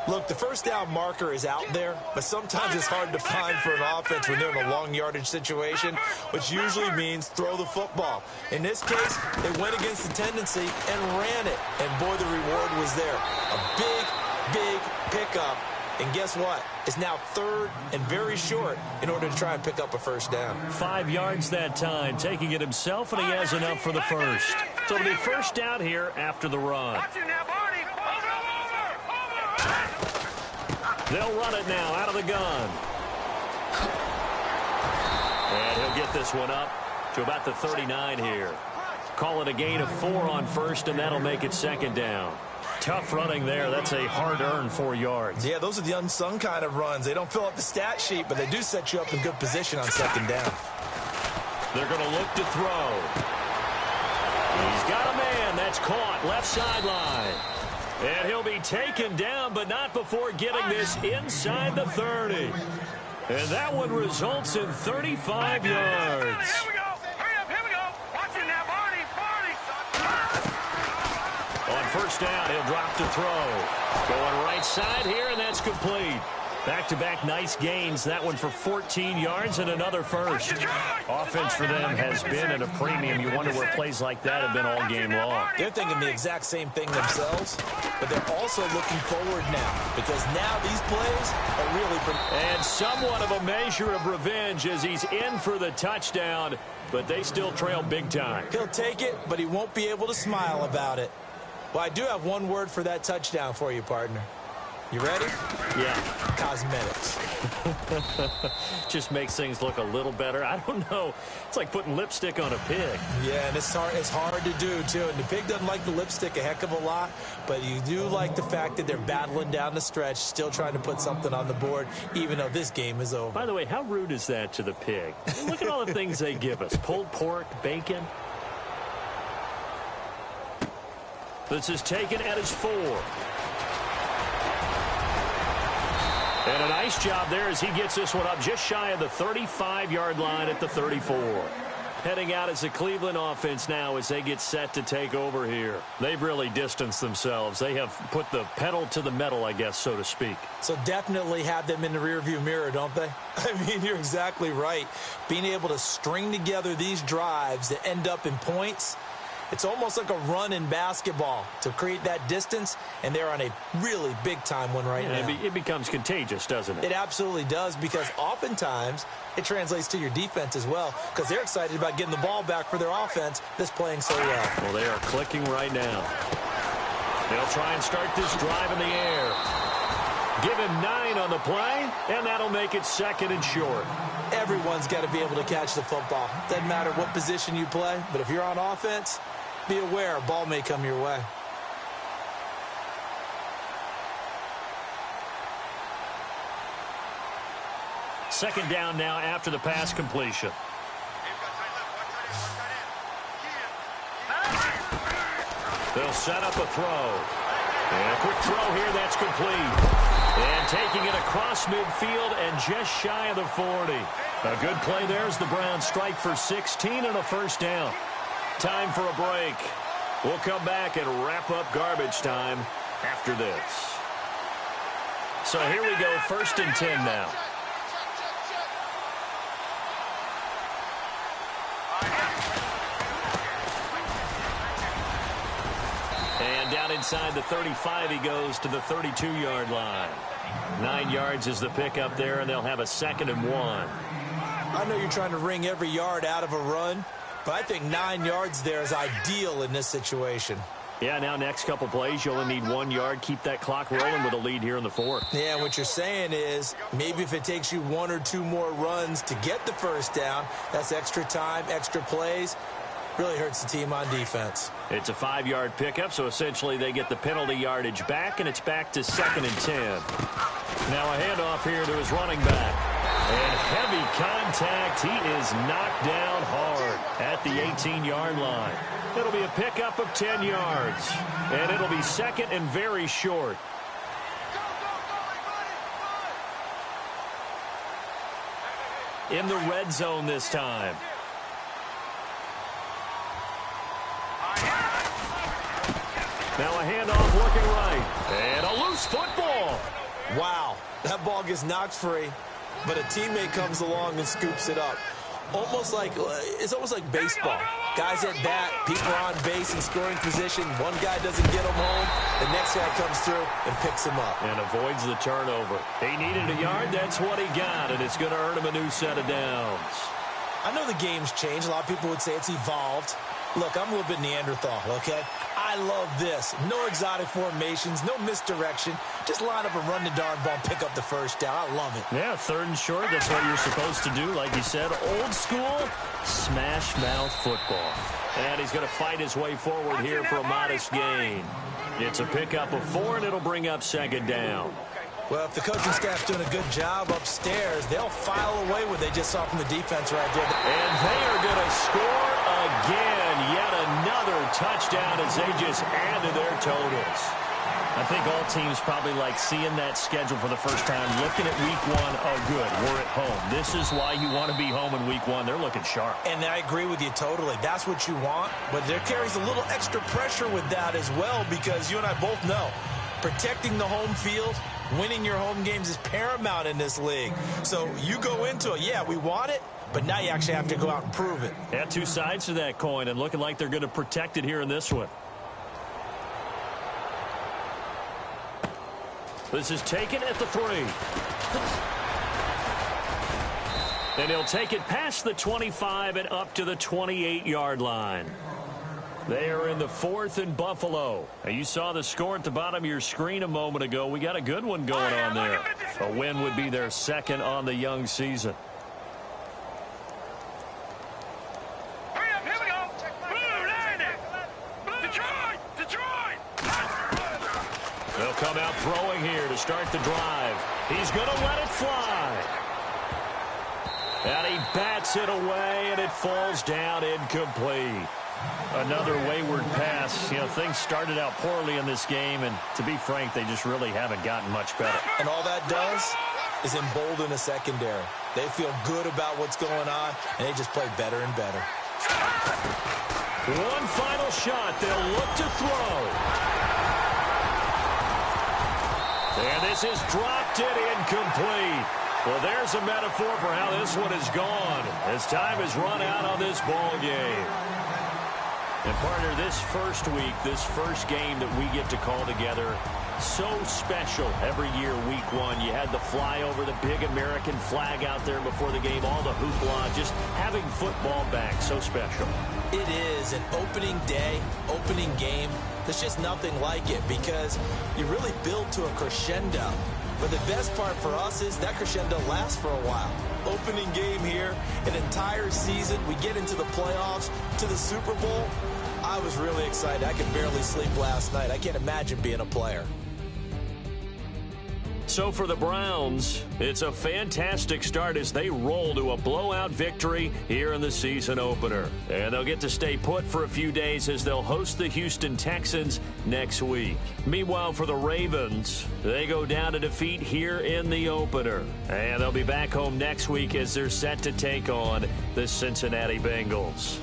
Look, the first down marker is out there, but sometimes it's hard to find for an offense when they're in a long yardage situation, which usually means throw the football. In this case, they went against the tendency and ran it. And boy, the reward was there. A big, big pickup. And guess what? It's now 3rd and very short in order to try and pick up a first down. 5 yards that time, taking it himself, and he has enough for the first. So it'll be first down here after the run. They'll run it now out of the gun. And he'll get this one up to about the 39 here. Call it a gain of 4 on first, and that'll make it 2nd down. Tough running there. That's a hard-earned 4 yards. Yeah, those are the unsung kind of runs. They don't fill up the stat sheet, but they do set you up in good position on 2nd down. They're going to look to throw. He's got a man. That's caught. Left sideline. And he'll be taken down, but not before getting this inside the 30. And that one results in 35 yards. Here we go. Here we go. Watch it now, Barney. On first down, he'll drop to throw. Going right side here, and that's complete. Back-to-back nice gains. That one for 14 yards and another first. Offense for them has been at a premium. You wonder where plays like that have been all game long. They're thinking the exact same thing themselves, but they're also looking forward now, because now these plays are really... And somewhat of a measure of revenge as he's in for the touchdown, but they still trail big time. He'll take it, but he won't be able to smile about it. Well, I do have one word for that touchdown for you, partner. You ready? Yeah. Cosmetics. Just makes things look a little better. I don't know. It's like putting lipstick on a pig. Yeah, and it's hard to do, too. And the pig doesn't like the lipstick a heck of a lot, but you do like the fact that they're battling down the stretch, still trying to put something on the board, even though this game is over. By the way, how rude is that to the pig? Look at all the things they give us. Pulled pork, bacon. This is taken at his 4. And a nice job there as he gets this one up just shy of the 35-yard line at the 34. Heading out as the Cleveland offense now as they get set to take over here. They've really distanced themselves. They have put the pedal to the metal, I guess, so to speak. So definitely have them in the rearview mirror, don't they? I mean, you're exactly right. Being able to string together these drives that end up in points, it's almost like a run in basketball to create that distance, and they're on a really big-time one right now. It becomes contagious, doesn't it? It absolutely does, because oftentimes it translates to your defense as well, because they're excited about getting the ball back for their offense that's playing so well. Well, they are clicking right now. They'll try and start this drive in the air. Give him 9 on the play, and that'll make it 2nd and short. Everyone's got to be able to catch the football. Doesn't matter what position you play, but if you're on offense, be aware a ball may come your way. Second down now after the pass completion. They'll set up a throw. And a quick throw here, that's complete. And taking it across midfield and just shy of the 40. A good play there as the Browns strike for 16 and a first down. Time for a break. We'll come back and wrap up garbage time after this. So here we go, 1st and 10 now. inside the 35, he goes to the 32-yard line. 9 yards is the pickup there, and they'll have a 2nd and 1. I know you're trying to wring every yard out of a run, but I think 9 yards there is ideal in this situation. Yeah, now next couple plays, you only need 1 yard. Keep that clock rolling with a lead here in the 4th. Yeah, what you're saying is maybe if it takes you 1 or 2 more runs to get the first down, that's extra time, extra plays. Really hurts the team on defense. It's a 5-yard pickup, so essentially they get the penalty yardage back, and it's back to 2nd and 10. Now a handoff here to his running back. And heavy contact. He is knocked down hard at the 18-yard line. It'll be a pickup of 10 yards. And it'll be 2nd and very short. In the red zone this time. Now a handoff looking right. And a loose football. Wow, that ball gets knocked free, but a teammate comes along and scoops it up. It's almost like baseball. Guys at bat, people are on base in scoring position. One guy doesn't get him home. The next guy comes through and picks him up. And avoids the turnover. He needed a yard. That's what he got, and it's going to earn him a new set of downs. I know the game's changed. A lot of people would say it's evolved. Look, I'm a little bit Neanderthal, okay? I love this. No exotic formations, no misdirection. Just line up and run the darn ball and pick up the first down. I love it. Yeah, 3rd and short. That's what you're supposed to do. Like you said, old school smash mouth football. And he's going to fight his way forward here for a modest gain. It's a pickup of 4, and it'll bring up 2nd down. Well, if the coaching staff's doing a good job upstairs, they'll file away what they just saw from the defense right there. And they are going to score again. Yet another touchdown as they just add to their totals. I think all teams probably like seeing that schedule for the first time, looking at week 1. Oh, good, we're at home. This is why you want to be home in week 1. They're looking sharp. And I agree with you totally. That's what you want. But there carries a little extra pressure with that as well, because you and I both know protecting the home field, winning your home games is paramount in this league. So you go into it, yeah, we want it, but now you actually have to go out and prove it. Yeah, 2 sides to that coin, and looking like they're going to protect it here in this one. This is taken at the 3. And he'll take it past the 25 and up to the 28-yard line. They are in the 4th and Buffalo. Now, you saw the score at the bottom of your screen a moment ago. We got a good one going on there. A win would be their 2nd on the young season. Hurry up, here we go. Blue, line it. Detroit. They'll come out throwing here to start the drive. He's going to let it fly. And he bats it away, and it falls down incomplete. Another wayward pass. You know, things started out poorly in this game, and to be frank, they just really haven't gotten much better. And all that does is embolden a secondary. They feel good about what's going on, and they just play better and better. One final shot. They'll look to throw. And this is dropped it incomplete. Well, there's a metaphor for how this one is gone as time has run out on this ball game. And, partner, this first week, this first game that we get to call together, so special every year, week 1. You had the flyover, the big American flag out there before the game, all the hoopla, just having football back, so special. It is an opening day, opening game. There's just nothing like it because you really build to a crescendo. But the best part for us is that crescendo lasts for a while. Opening game here, an entire season. We get into the playoffs, to the Super Bowl. I was really excited. I could barely sleep last night. I can't imagine being a player. So for the Browns, it's a fantastic start as they roll to a blowout victory here in the season opener. And they'll get to stay put for a few days as they'll host the Houston Texans next week. Meanwhile, for the Ravens, they go down to defeat here in the opener. And they'll be back home next week as they're set to take on the Cincinnati Bengals.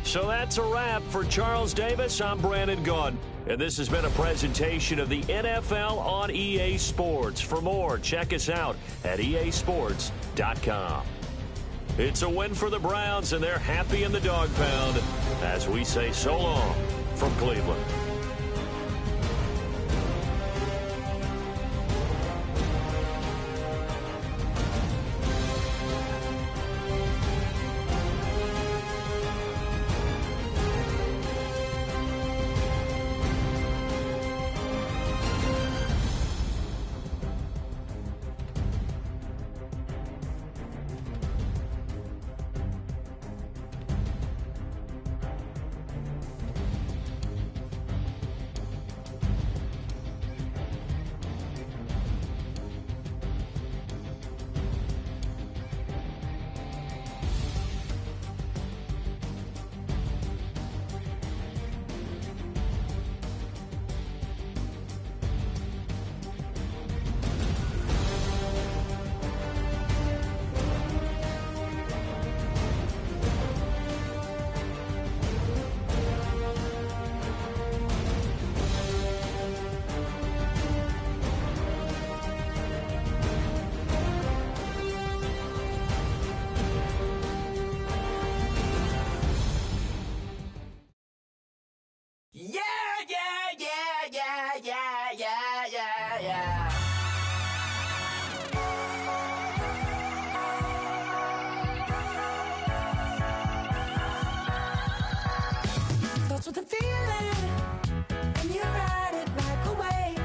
So that's a wrap for Charles Davis. I'm Brandon Gaudin. And this has been a presentation of the NFL on EA Sports. For more, check us out at easports.com. It's a win for the Browns, and they're happy in the dog pound as we say so long from Cleveland. Starts with a feeling, and you ride it like a wave.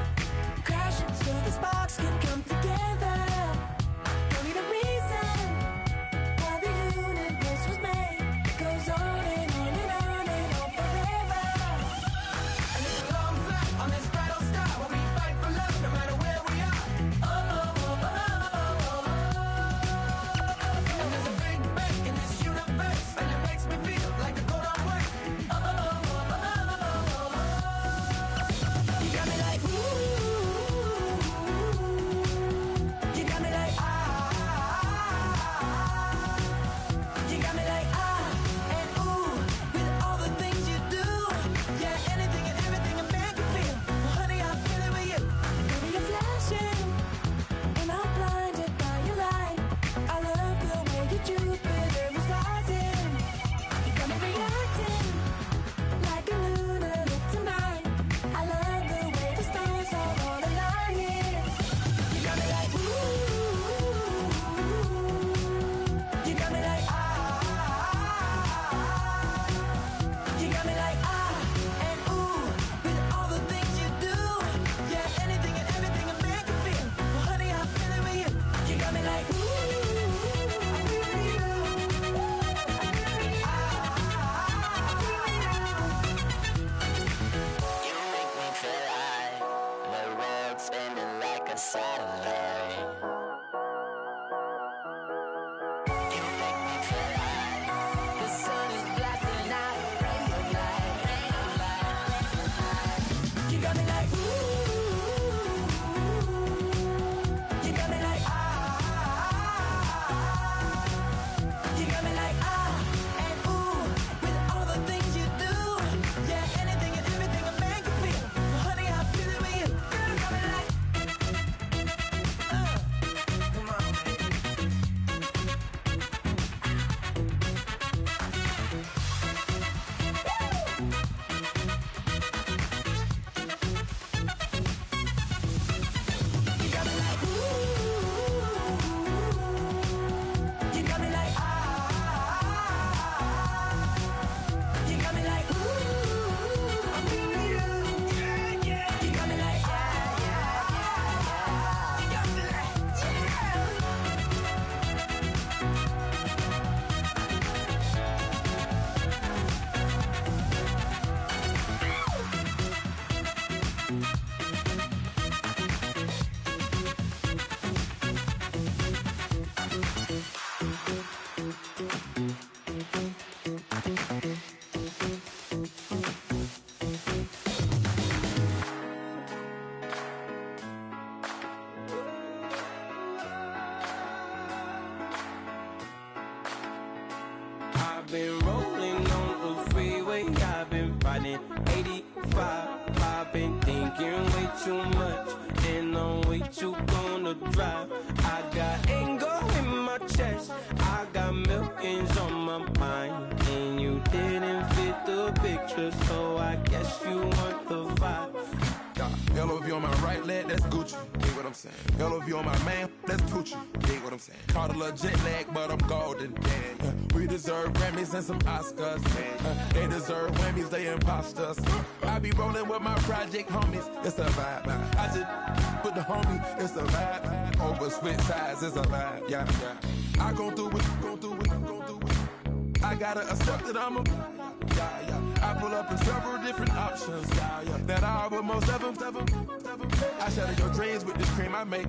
Crashing so the sparks can come together. Don't need a reason why the universe was made. It goes on and on and on and on forever. And it's a long flight on this battle star where we fight for love no matter where we are. And there's a big bang in this universe, and it makes me feel like the go don't work. You got me like ooh, you got me like you got me like and ooh, with all the things you do, yeah, anything and everything a man can feel. Well, honey, I'm feeling with you. Baby, you're flashing, and I'm blinded by your light. I love the way you Jupiter is rising. You got me reacting like a lunatic tonight. I love the way the stars are all aligning. You got me like ooh, you got me like you got me like and ooh, with all the things you do, yeah, anything and everything a man can feel. Well, honey, I'm feeling with you. You got me like ooh, I'm feeling you. You make me feel like the world's spinning like a satellite. You make me feel like the sun is blasting out a ray of light, ray of light. You got me like ooh, you got me like you got me like and ooh, with all the things you do, yeah, anything and everything a man can feel. Well, honey, I'm feeling with you. Girl, you got me like come on, you got me like ooh, you got me like you got me like ooh, I'm feeling you. Yeah, yeah. You got me like you got me like I've been rolling on the freeway, I've been riding 85. I've been thinking way too much, and I'm way too gonna drive. I got anger in my chest, I got millions on my mind, and you didn't fit the picture. picture, so I guess you want the vibe. LOV on my right leg, that's Gucci. Dig what I'm saying? LOV on my man, that's Poochie. Dig what I'm saying? Caught a little jet lag, but I'm golden. Yeah. We deserve Grammys and some Oscars. They deserve Whammies, they imposters. I be rolling with my project homies. It's a vibe. I just put the homie. It's a vibe. Over switch sides, it's a vibe. Yeah. I gon' do it. I gotta accept that I'm a. I pull up in several different options. That I will most ever. I shatter your dreams with this cream I make.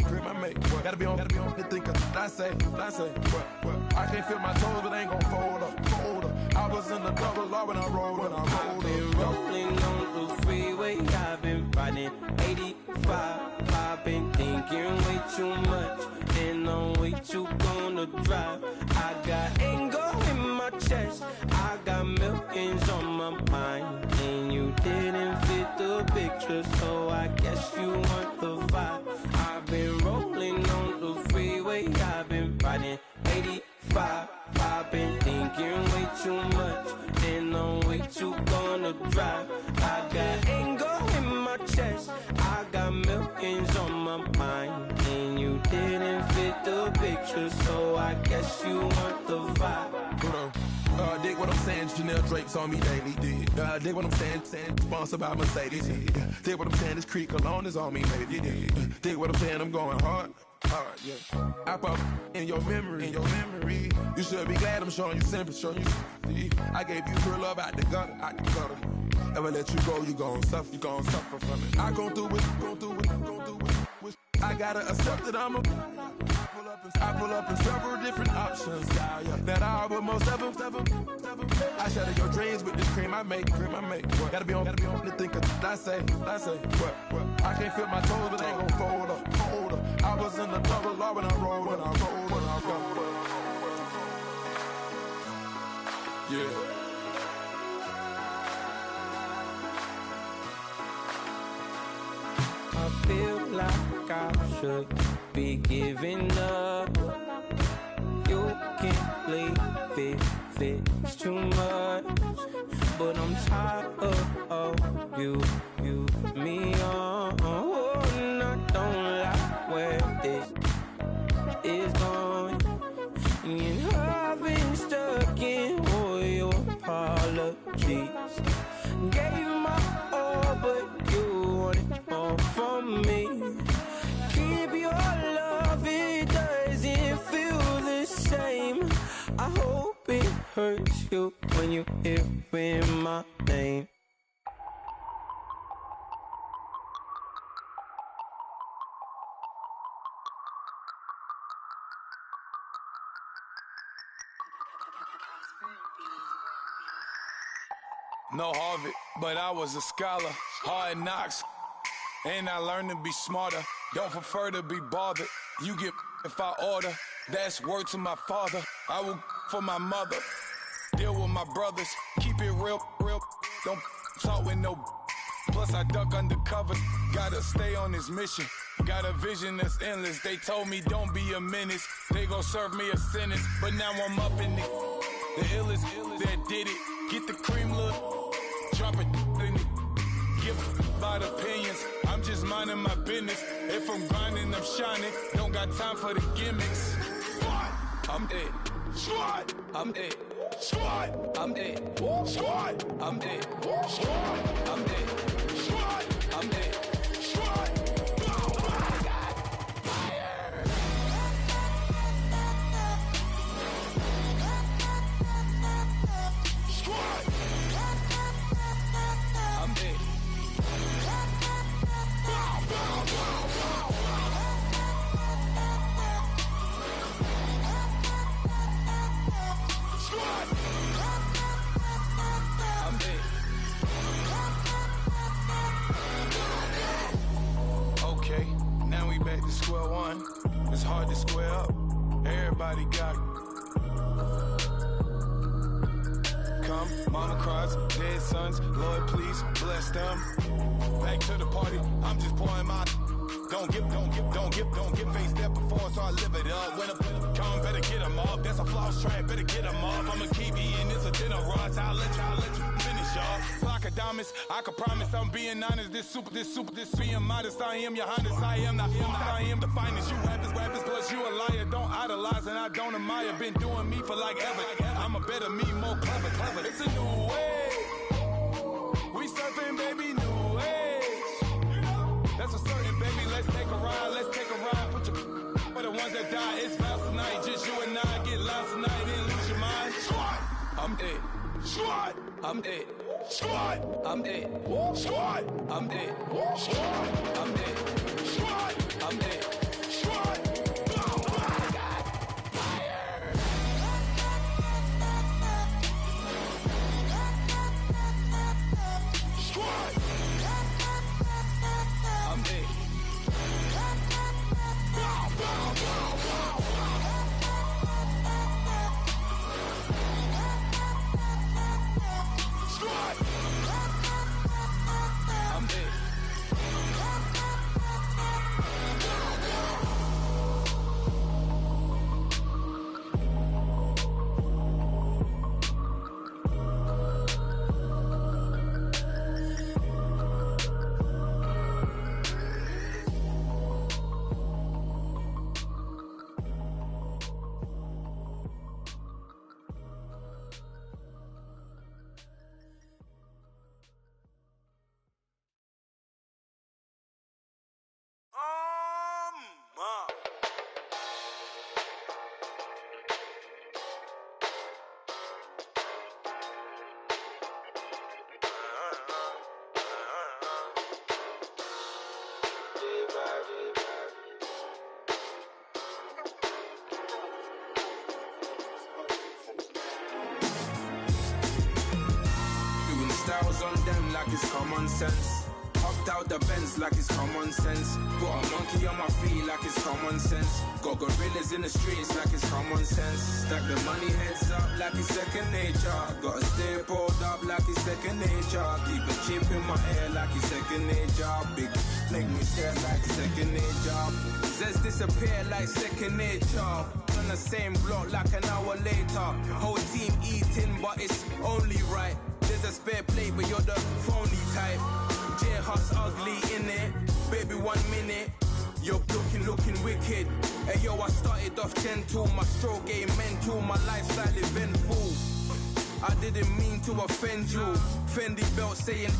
Gotta be on the thinker. I say. What? I can't feel my toes, but ain't gon' fold up. I was in the double law when I rolled up. I've been rolling on the freeway. I've been riding 85. I've been thinking way too much, and I'm way too gonna drive. I got anger in my chest. I got millions on my mind, and you didn't fit the picture, so I guess you want the vibe. I've been rolling on the freeway. I've been riding 85. I've been thinking way too much, and I'm way too gonna drive. I got anger in my chest. I got millions on my mind, and you didn't fit the picture, so I guess you want the vibe. Dig what I'm saying, Chanel drapes on me daily. Dig what I'm saying, sponsored by Mercedes. Dig what I'm saying, this Creek Cologne is on me, baby. Dig what I'm saying, I'm going hard, yeah. I pop in your memory. You should be glad I'm showing you sympathy. I gave you real love out the gutter. Ever let you go, you gon' suffer from it. I gon' do it. I gotta accept that I'm a. I pull up in several different options. That I will most ever. I shatter your dreams with this cream I make. Gotta be on the thinker. I say. What? I can't feel my toes, but ain't gon' fold up. I was in the double law when I rolled. Yeah. I feel like I should be giving up. You can't leave it, it's too much. But I'm tired of you, me on. And I don't like where this is going. And I've been stuck in all your apologies. Gave my all, but you wanted more from me. Keep your love, it doesn't feel the same. I hope it hurts you when you hear my name. No Harvard, but I was a scholar. Hard knocks, and I learned to be smarter. Don't prefer to be bothered. You get if I order. That's word to my father. I will for my mother. Deal with my brothers. Keep it real. Don't talk with no. Plus I duck undercover. Gotta stay on this mission. Got a vision that's endless. They told me don't be a menace. They gon' serve me a sentence. But now I'm up in it. The illest that did it. Get the cream look. Drop it in it. Give about opinions. I'm just minding my business. If I'm grinding, I'm shining. Don't got time for the gimmicks. Squad, I'm it. Squad, I'm it. Squad, I'm it. Squad, I'm it. Squad, I'm it. Squad, I'm it. Squad. Square one, it's hard to square up. Everybody got come, mama cries, dead sons. Lord, please bless them. Back to the party, I'm just pouring my. Don't get face that before, so I live it up. When I come, better get them up. That's a floss track, better get them up. I'ma keep eating this a dinner rush. I'll let you finish. honest, y'all. Like I can promise I'm being honest. This being modest. I am your highness. I am I am the finest. You rappers, plus you a liar. Don't idolize and I don't admire. Been doing me for like ever. I'm a better me, more clever. It's a new way. We surfing, baby, new age. That's a certain, baby. Let's take a ride. Put your for the ones that die. It's vows tonight. Just you and I get lost tonight. Then lose your mind. Squad, I'm dead. Squad, I'm dead. Squad, I'm dead. Squad, I'm dead. Squad, I'm dead. Squad, I'm dead. Squad. Styles on them like it's common sense. Hopped out the Benz like it's common sense. Put a monkey on my feet like it's common sense. Got gorillas in the streets like it's common sense. Stack the money heads up like it's second nature. Gotta stay pulled up like it's second nature. Keep a chip in my ear like it's second nature. Big make me stare like second nature. Says disappear like second nature. On the same block like an hour later. Whole team eating but it's only right. There's a spare plate but you're the phony type. J-Hus ugly in it. Baby 1 minute. You're looking wicked. Hey yo, I started off gentle. My stroke game mental. My lifestyle eventful. I didn't mean to offend you. Fendi belt saying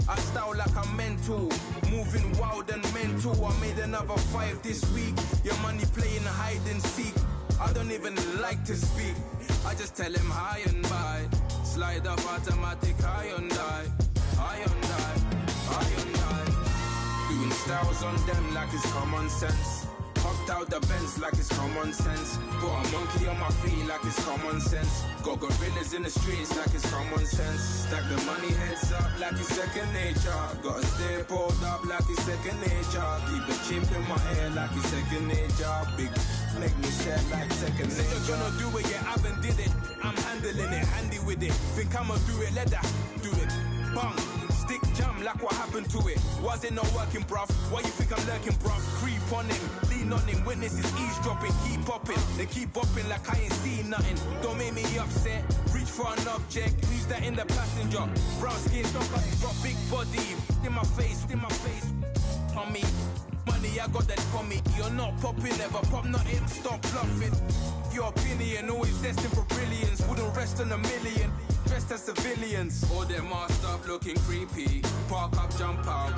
I style like I'm mental. Moving wild and mental. I made another 5 this week. Your money playing hide and seek. I don't even like to speak. I just tell him hi and bye. Slide off automatic Hyundai. Doing styles on them like it's common sense. Hopped out the Benz like it's common sense. Put a monkey on my feet like it's common sense. Got gorillas in the streets like it's common sense. Stack the money heads up like it's second nature. Gotta stay pulled up like it's second nature. Keep the chip in my ear like it's second nature. Big make me stare like second nature. You're gonna do it, yeah, I haven't did it. I'm handling it, handy with it. Think I'ma do it, let that do it. Bang. Stick jam like what happened to it. Was it not working, bruv? Why you think I'm lurking, bruv? Creep on him, lean on him. Witnesses eavesdropping, keep popping. They keep bopping like I ain't seen nothing. Don't make me upset. Reach for an object. Who's that in the passenger? Brown skin, got big body. In my face. On me. Money, I got that for me. You're not popping, never pop nothing. Stop bluffing. Your opinion always destined for brilliance. Wouldn't rest on a million. Dressed as civilians. All them masked up looking creepy. Park up, jump out,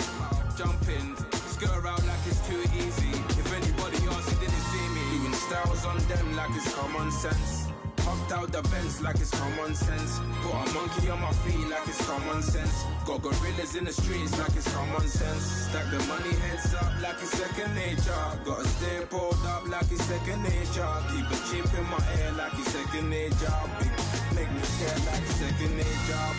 jump in. Skirt out like it's too easy. If anybody else didn't see me. Doing styles on them like it's common sense. Hopped out the Benz like it's common sense. Put a monkey on my feet like it's common sense. Got gorillas in the streets like it's common sense. Stack the money heads up like it's second nature. Gotta stay pulled up like it's second nature. Keep a chip in my ear like it's second nature. Big make me stare like second nature.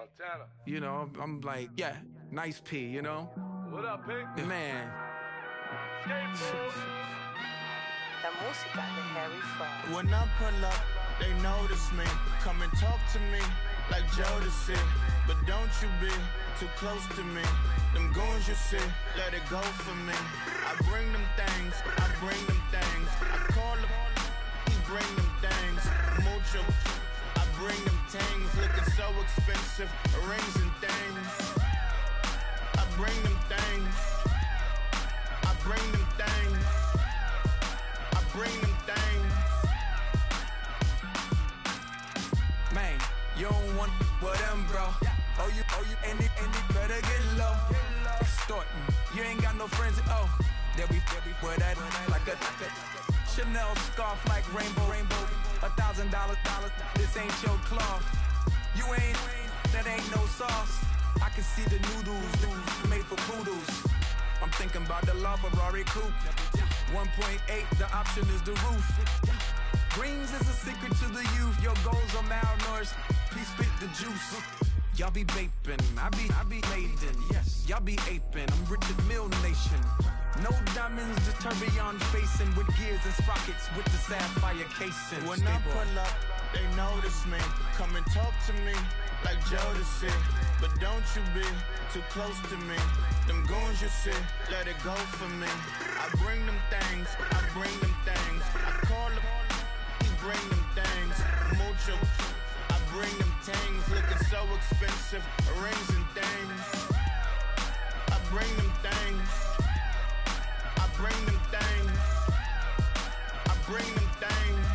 Montana. You know, I'm like, yeah, nice P, you know? What up, Pink? Man. La música de Harry Fraud. When I pull up, they notice me. Come and talk to me like Jodeci. But don't you be too close to me. Them goons you see, let it go for me. I bring them things, I bring them things. I call them, he bring them things. Mucho, I bring them things. Looking so expensive, rings and things. I bring them things. I bring them things. I bring them things. Man, you don't want with them, bro. Oh, you, and it better get low. Extorting, you ain't got no friends. Oh, they'll be with that like a Chanel scarf like rainbow. $1,000, this ain't your cloth. You ain't, that ain't no sauce. I can see the noodles made for poodles. I'm thinking about the La Ferrari coupe. 1.8, the option is the roof. Greens is a secret to the youth. Your goals are malnourished. Please spit the juice. Y'all be vaping, I be laden. Yes, y'all be aping. I'm Richard Mill Nation. No diamonds, just tourbillon facing with gears and sprockets with the sapphire casing. When I pull up, they notice me. Come and talk to me like Jodeci. But don't you be too close to me. Them goons you see, let it go for me. I bring them things, I bring them things. I call them, he bring them things. Mucho, I bring them things. Looking so expensive, rings and things. I bring them things. I bring them things. I bring them things.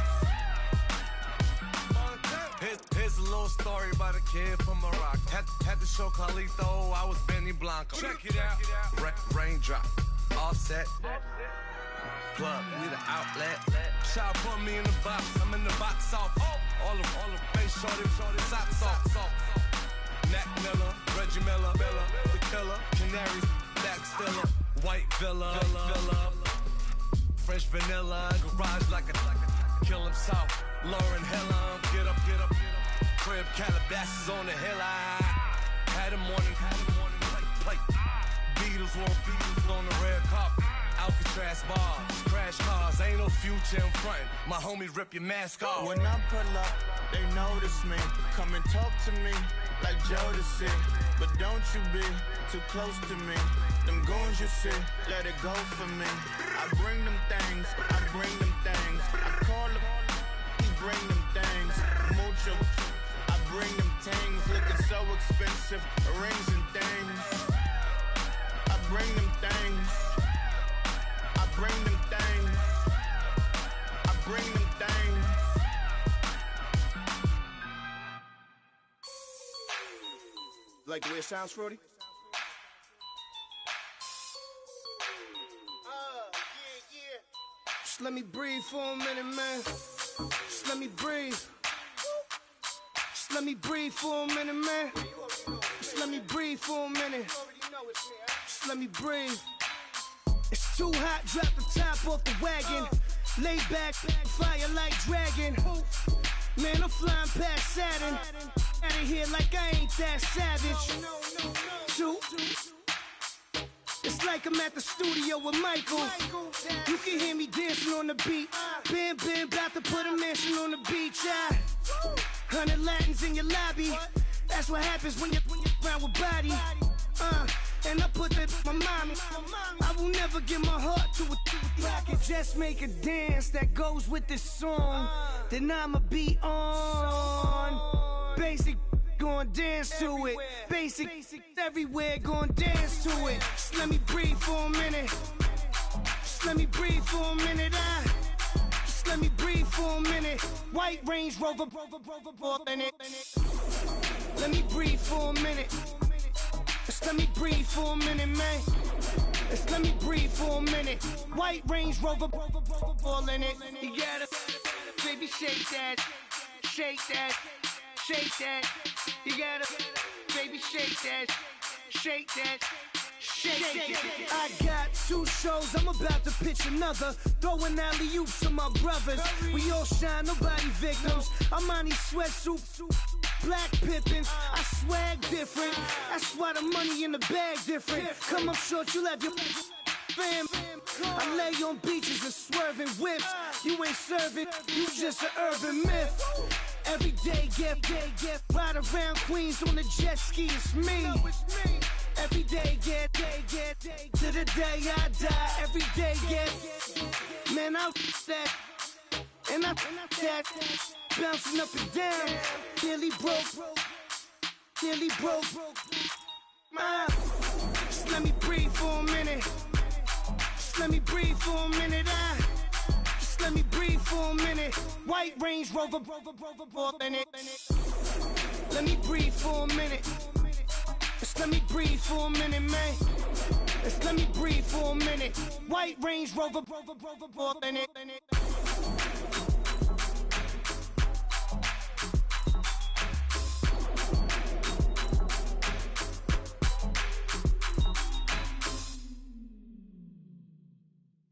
Here's a little story about a kid from Morocco. Had to show Carlito I was Benny Blanco. Check it out. Raindrop, all set. Plug, we the outlet. Shot put me in the box. I'm in the box off. All the face shorty, socks off. Mac Miller, Reggie Miller, the killer, Canaries, Black Stiller, White Villa, Fresh vanilla, garage like a kill himself. Lauren Hiller, get up. Crib Calabasas on the hill. I had a morning plate. Beatles on the red carpet. Alcatraz bars, crash cars, ain't no future in front. My homie rip your mask off. When I pull up, they notice me. Come and talk to me like Jodeci. But don't you be too close to me. Them goons you see, let it go for me. I bring them things, I bring them things. I call them, he bring them things. Mucho, I bring them things. Looking so expensive, rings and things. I bring them things. I bring them things. I bring them things. Like the way it sounds, Frody? Yeah. Just let me breathe for a minute, man. Just let me breathe. Just let me breathe for a minute, man. Just let me breathe for a minute. Just let me breathe. It's too hot, drop the top off the wagon. Lay back, fire like dragon. Man, I'm flying past Saturn. Out of here like I ain't that savage. It's like I'm at the studio with Michael. You can hear me dancing on the beat. Bam, about to put a mansion on the beach. 100 Latins in your lobby. That's what happens when you're around with body. And I put that in my mommy. I will never give my heart to a I can just make a dance that goes with this song. Then I'ma be on. Basic, gon' dance to it. Basic, everywhere, gon' dance to it. Just let me breathe for a minute. Just let me breathe for a minute. Just let me breathe for a minute. White Range Rover, in it. Let me breathe for a minute. Just let me breathe for a minute, man. Just let me breathe for a minute. White Range Rover, all in it. You gotta, baby, shake that, shake that, shake that. You gotta, baby, shake that, shake that. Shake that. I got 2 shows, I'm about to pitch another. Throwing alley-oops to my brothers. We all shine, nobody victims. I'm on these sweatsuits. Black Pippins, I swag different. That's why the money in the bag different. Come up short, you have your fam. I lay on beaches and swerving whips. You ain't serving, you just an urban myth. Every day, get ride around Queens on a jet ski, it's me. Every day, get to the day I die. Every day, get, man, I that, and I that, bouncing up and down, nearly broke. Just let me breathe for a minute. Just let me breathe for a minute. Just let me breathe for a minute. White Range Rover, let me breathe for a minute. Just let me breathe for a minute, man. Just let me breathe for a minute. White Range Rover,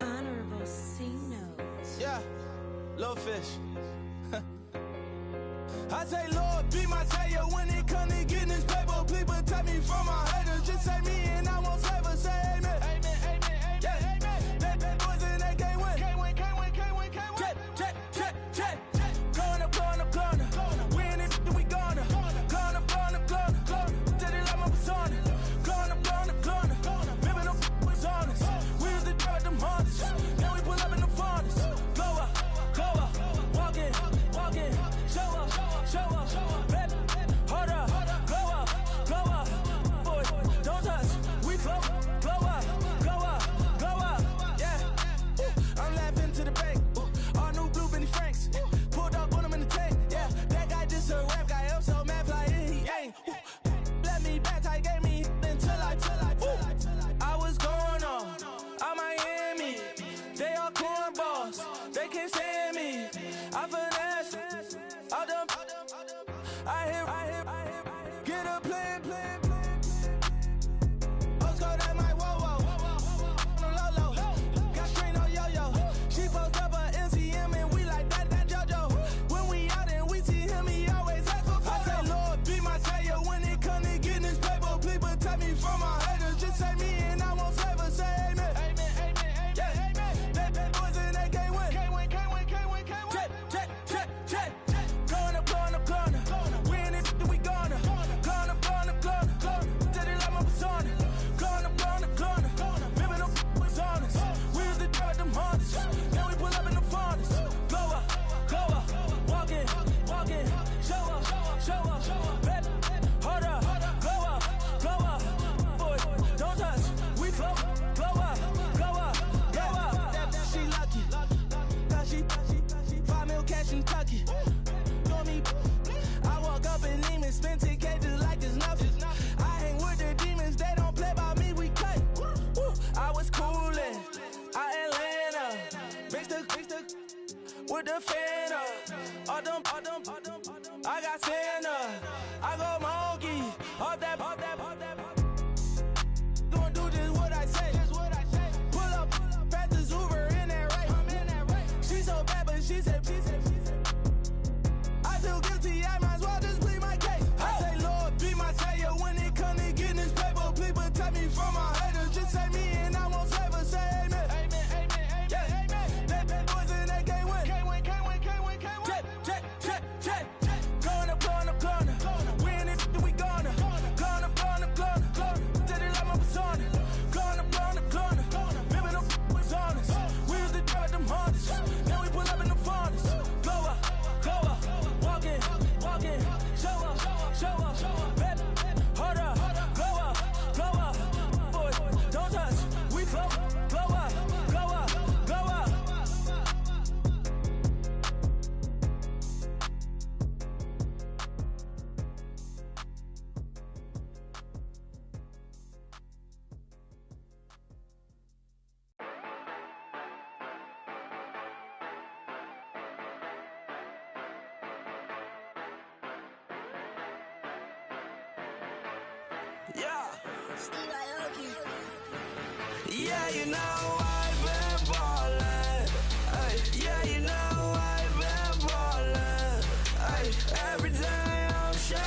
Honorable C notes. Yeah, little fish. I say, Lord, be my savior when it comes to getting this paper. Please protect me from my haters. Just say me and I won't favor. Say amen. Amen. Yeah. That boys in that can't win. Check. Going up. We in it, we gonna. Going up. Did it like my persona. Going up. Remember no was honest. We used to drive them Hondas. Now we pull up in the furnace. Go up. Walk in. Show up. Baby, hold up. Go up. Boy, don't touch. We flow up. Yeah. I'm laughing to the bank. All new blue Benny Franks. Pulled up on him in the tank. Yeah, that guy just a rap guy. I'm so mad fly in, he ain't. Let me back, I gave me until I was going on Miami. They all cornballs. They can't stand me. I finesse. All them. I hear. Get a plan. Let's go that my whoa. No low. Got screen on yo-yo. She post up her MCM and we like that JoJo. When we out and we see him, he always ask for photo. I say, Lord, be my savior when it come to getting this paper. Please protect me from my haters. Just say me and I won't favor. Say amen. Yeah. That boys in that can't win. Check. Going up. We in it, we gonna. Going up. Did it like my persona. Going up. Remember no was honest. We used to drive them Hondas. Now we pull up in the furnace. Go up. Walk in. Show up. Baby, hold up. Go up. Boy, don't touch. We flow up. She lucky. Cause she 5 mil cash in Kentucky. Know me. I walk up in demons, spend 10K just like it's nothing. I hang with the demons, they don't play by me, we cut. I was coolin', out Atlanta, mixed with the Fanta. All them, I got Santa, I go monkey, all that. Gonna do just what I say. Pull up, pass the Uber in that right. She so bad, but she said. I feel guilty, I might as well just plead my case. I say, Lord, be my savior when it come to getting this paper. Please protect me from my haters. Just say me and I won't favor. Say amen. Yeah. That boys in that can't win. Check. Going up. We in it, we gonna. Going up. Did it like my persona. Going up. Remember no was honest. We used to drive them Hondas. Now we pull up in the furnace. Go up. Walk in. Show up. Baby, hold up. Go up. Boy, don't touch. We flow up. Yeah, you know I've been ballin'. Ay, yeah, you know I've been ballin'. Ay, every day I'm shining.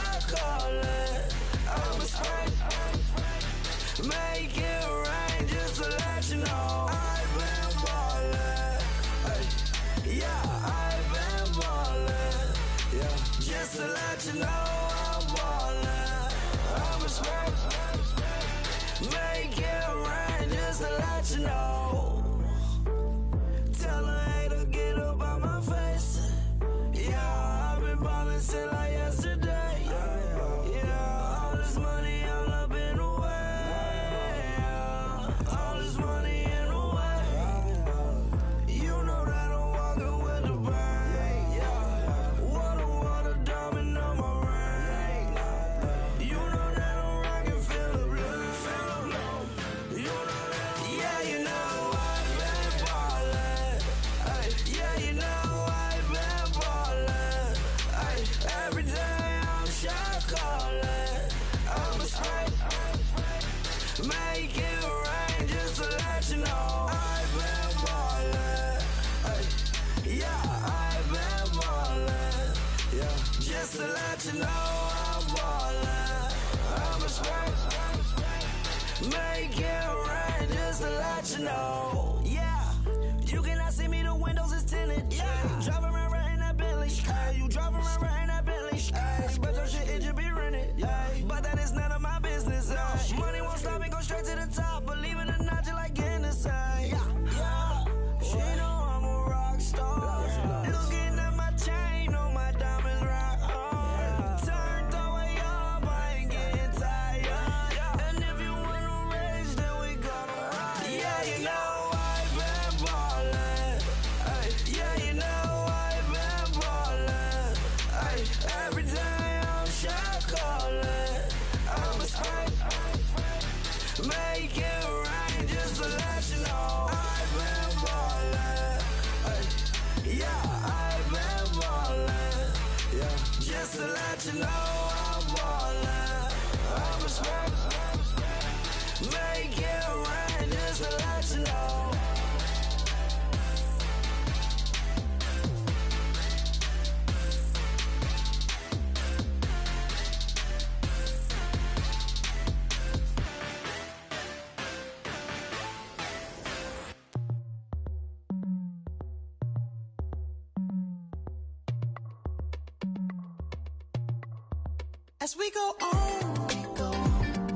As we go on,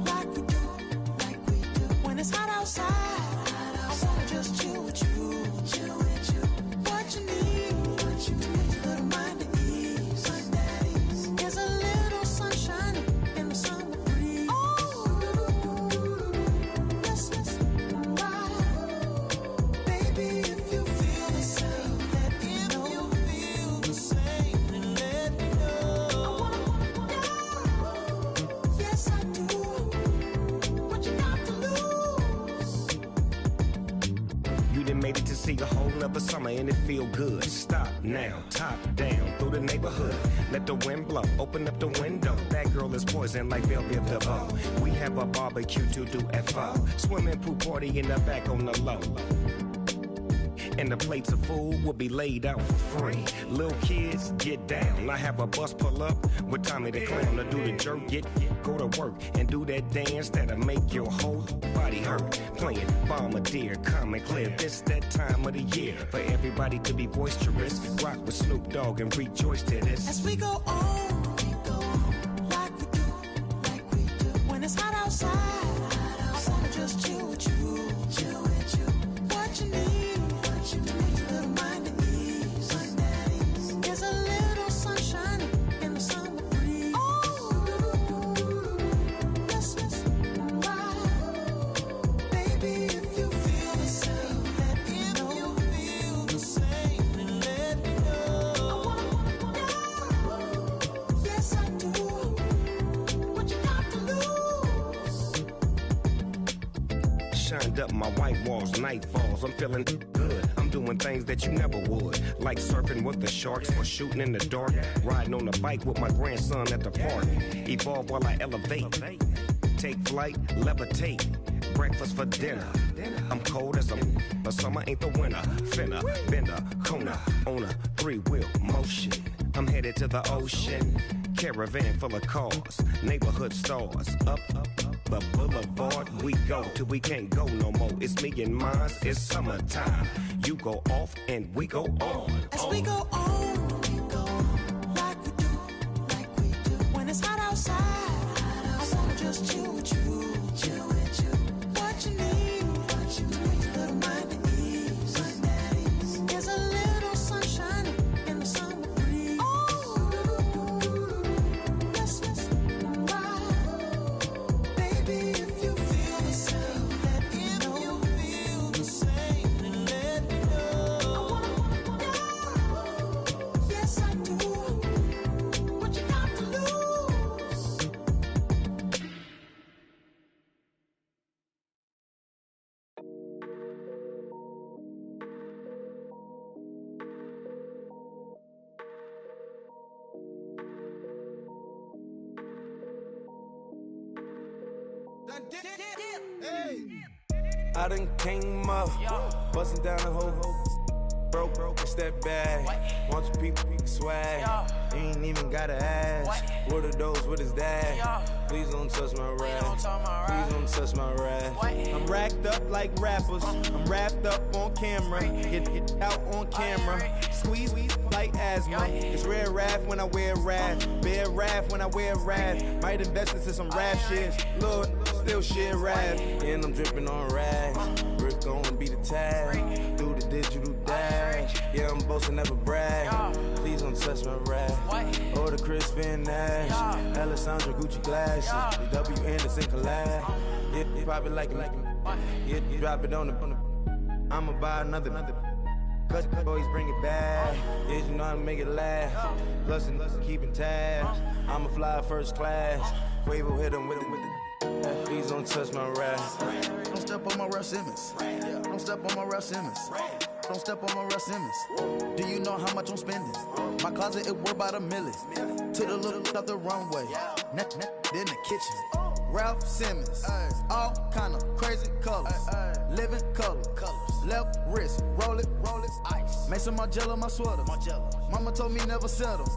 like we do. When it's hot outside, I wanna just chill with you. What you need, to make your little mind at ease. There's a little sunshine in the summer breeze. Yes, right. Baby, if you feel the same, let me know. If you feel the same, then let me know. I wanna go. Yes, I do. What you got to lose? You done made it to see a whole nother summer and it feel good. Stop now, top down through the neighborhood. Let the wind blow, open up the window. That girl is poison like Velvet DeVoe. We have a barbecue to do at 4. Swimming pool party in the back on the low. And the plates of food will be laid out for free. Little kids, get down. I have a bus pull up with Tommy the Clown to do the jerk. Go to work and do that dance that'll make your whole body hurt. Playing Bombardier, calm and clear. This that time of the year for everybody to be boisterous. Rock with Snoop Dogg and rejoice to this. As we go on, like we do. When it's hot outside, I wanna just chill with you. What you need, to make your little mind at ease. There's a little sunshine in the summer breeze. Yes, right. Baby, if you feel the same, let me know. If you feel the same, then let me know. I wanna go. Yes, I do. What you got to lose? Shined up my white walls, night falls. I'm feeling good. I'm doing things that you never would, like surfing with the sharks or shooting in the dark. Riding on a bike with my grandson at the park. Evolve while I elevate. Take flight, levitate. Breakfast for dinner. I'm cold as a summer ain't the winter. Finna, bender, Kona, on a 3-wheel motion. I'm headed to the ocean. Caravan full of cars, neighborhood stars. Up the boulevard we go till we can't go no more. It's me and mine, it's summertime. You go off and we go on. As we go on, like we do. When it's hot outside, I wanna just chill with you. What you need, to make your little mind at ease. There's a little sunshine in the summer breeze. Yes, right. Baby, if you feel the same, let me know. If you feel the same, then let me know. I wanna go. Yes, I do. What you got to lose? I done came up, bustin' down the whole broke, it's that bad. Want your people swag, you ain't even gotta ask. What are those, what is that? Please don't touch my rag, please don't touch my rag. I'm racked up like rappers, I'm wrapped up on camera. Get out on camera, squeeze like asthma. It's rare wrath when I wear wrath, bare wrath when I wear wrath. Might invest into some rap shit, Lord, still shit wrath. And I'm dripping on rags, Rick gonna be the tag, do the digital dash. Yeah, I'm boasting, never brag. Please don't touch my rag, or the Chris Van Nash, Alessandra Gucci glasses, the W Anderson collab. Yeah, you probably like it, yeah, you drop it on the. I'ma buy another. Cause always bring it back. Yeah, you know how to make it laugh. Plus and keeping tabs. I'ma fly first class. Quavo hit him with it. Please don't touch my rap. Don't step on my Ralph Simmons. Don't step on my Ralph Simmons. Don't step on my Ralph Simmons. Do you know how much I'm spending? My closet, it worth about $1 million. To the look up the runway. Neck in the kitchen. Ralph Simmons, all kind of crazy colors, living colors, left wrist, roll it, ice. Mason Margiela, my sweater. Mama told me never settle.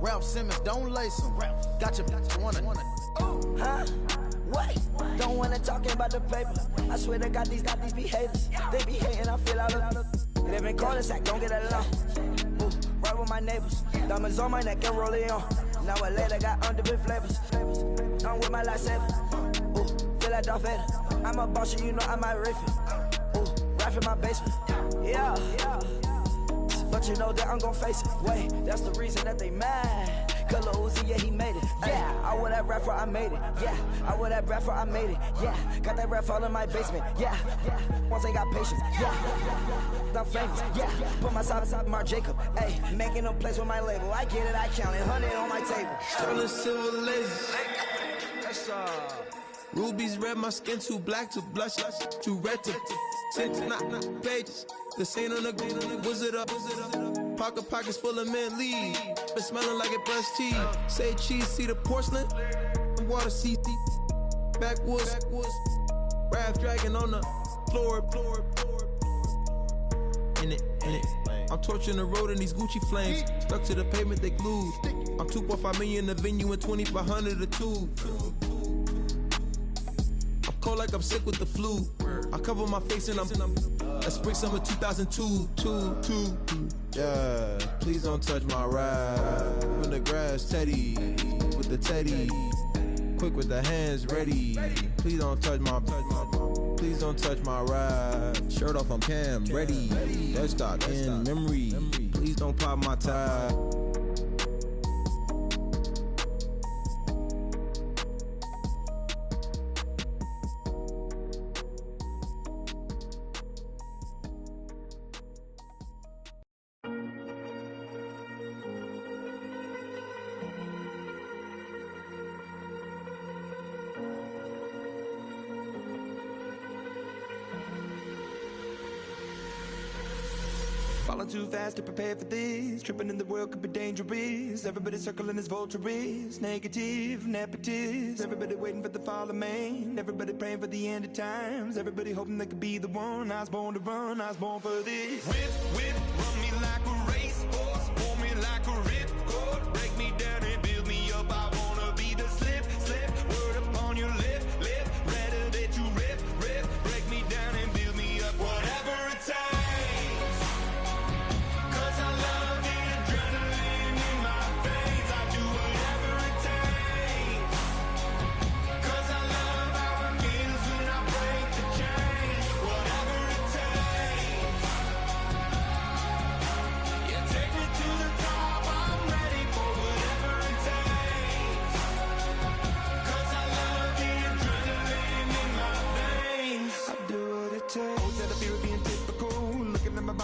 Ralph Simmons, don't lace him. Got your wanna. Huh? Wait, don't wanna talk about the paper. I swear to God, these be haters. They be hating, I feel out of. Live in cul-de-sac, don't get along. Right with my neighbors. Diamonds on my neck and roll it on. Now a later got different flavors. I'm with my lifesaver. Ooh, feel like Darth Vader. I'm a boss, you know I might riff it. Ooh, right in my basement. Yeah. But you know that I'm gon' face it. Wait, that's the reason that they mad. Color Uzi, yeah, he made it. Yeah, I would that rapper, I made it. Yeah, I would that rapper, I made it. Yeah, got that rap all in my basement. Yeah, once I got patience. Yeah, I'm famous. Yeah, put my side beside Mark Jacob. Hey, making a place with my label. I get it, I count it. 100 on my table. Sterling silver lasers. Rubies red, my skin too black to blush, too red to six, not pages. This ain't on the wizard up. Pockets full of mint leaves. Been smelling like it brushed teeth. Say cheese, see the porcelain. Water, see backwoods. Raft dragging on the floor. In it. I'm torching the road in these Gucci flames. Stuck to the pavement, they glued. I'm 2.5 million in the venue and 2,500 a tube. I'm cold like I'm sick with the flu. I cover my face and I'm spring summer 2002. Yeah, please don't touch my ride. In the grass, Teddy, with the Teddy. Quick with the hands ready. Please don't touch my ride. Shirt off, I'm Cam, ready. Dead stock in memory. Please don't pop my tie. Falling too fast to prepare for this. Tripping in the world could be dangerous. Everybody circling as vultures. Negative, nepotist. Everybody waiting for the fall of man. Everybody praying for the end of times. Everybody hoping they could be the one. I was born to run, I was born for this. Whip, run me like a racehorse. Pull me like a ripcord. Break me down and build me up. I wanna be the slip. Word upon your lip. Rather that you rip. Break me down and build me up. Whatever it takes.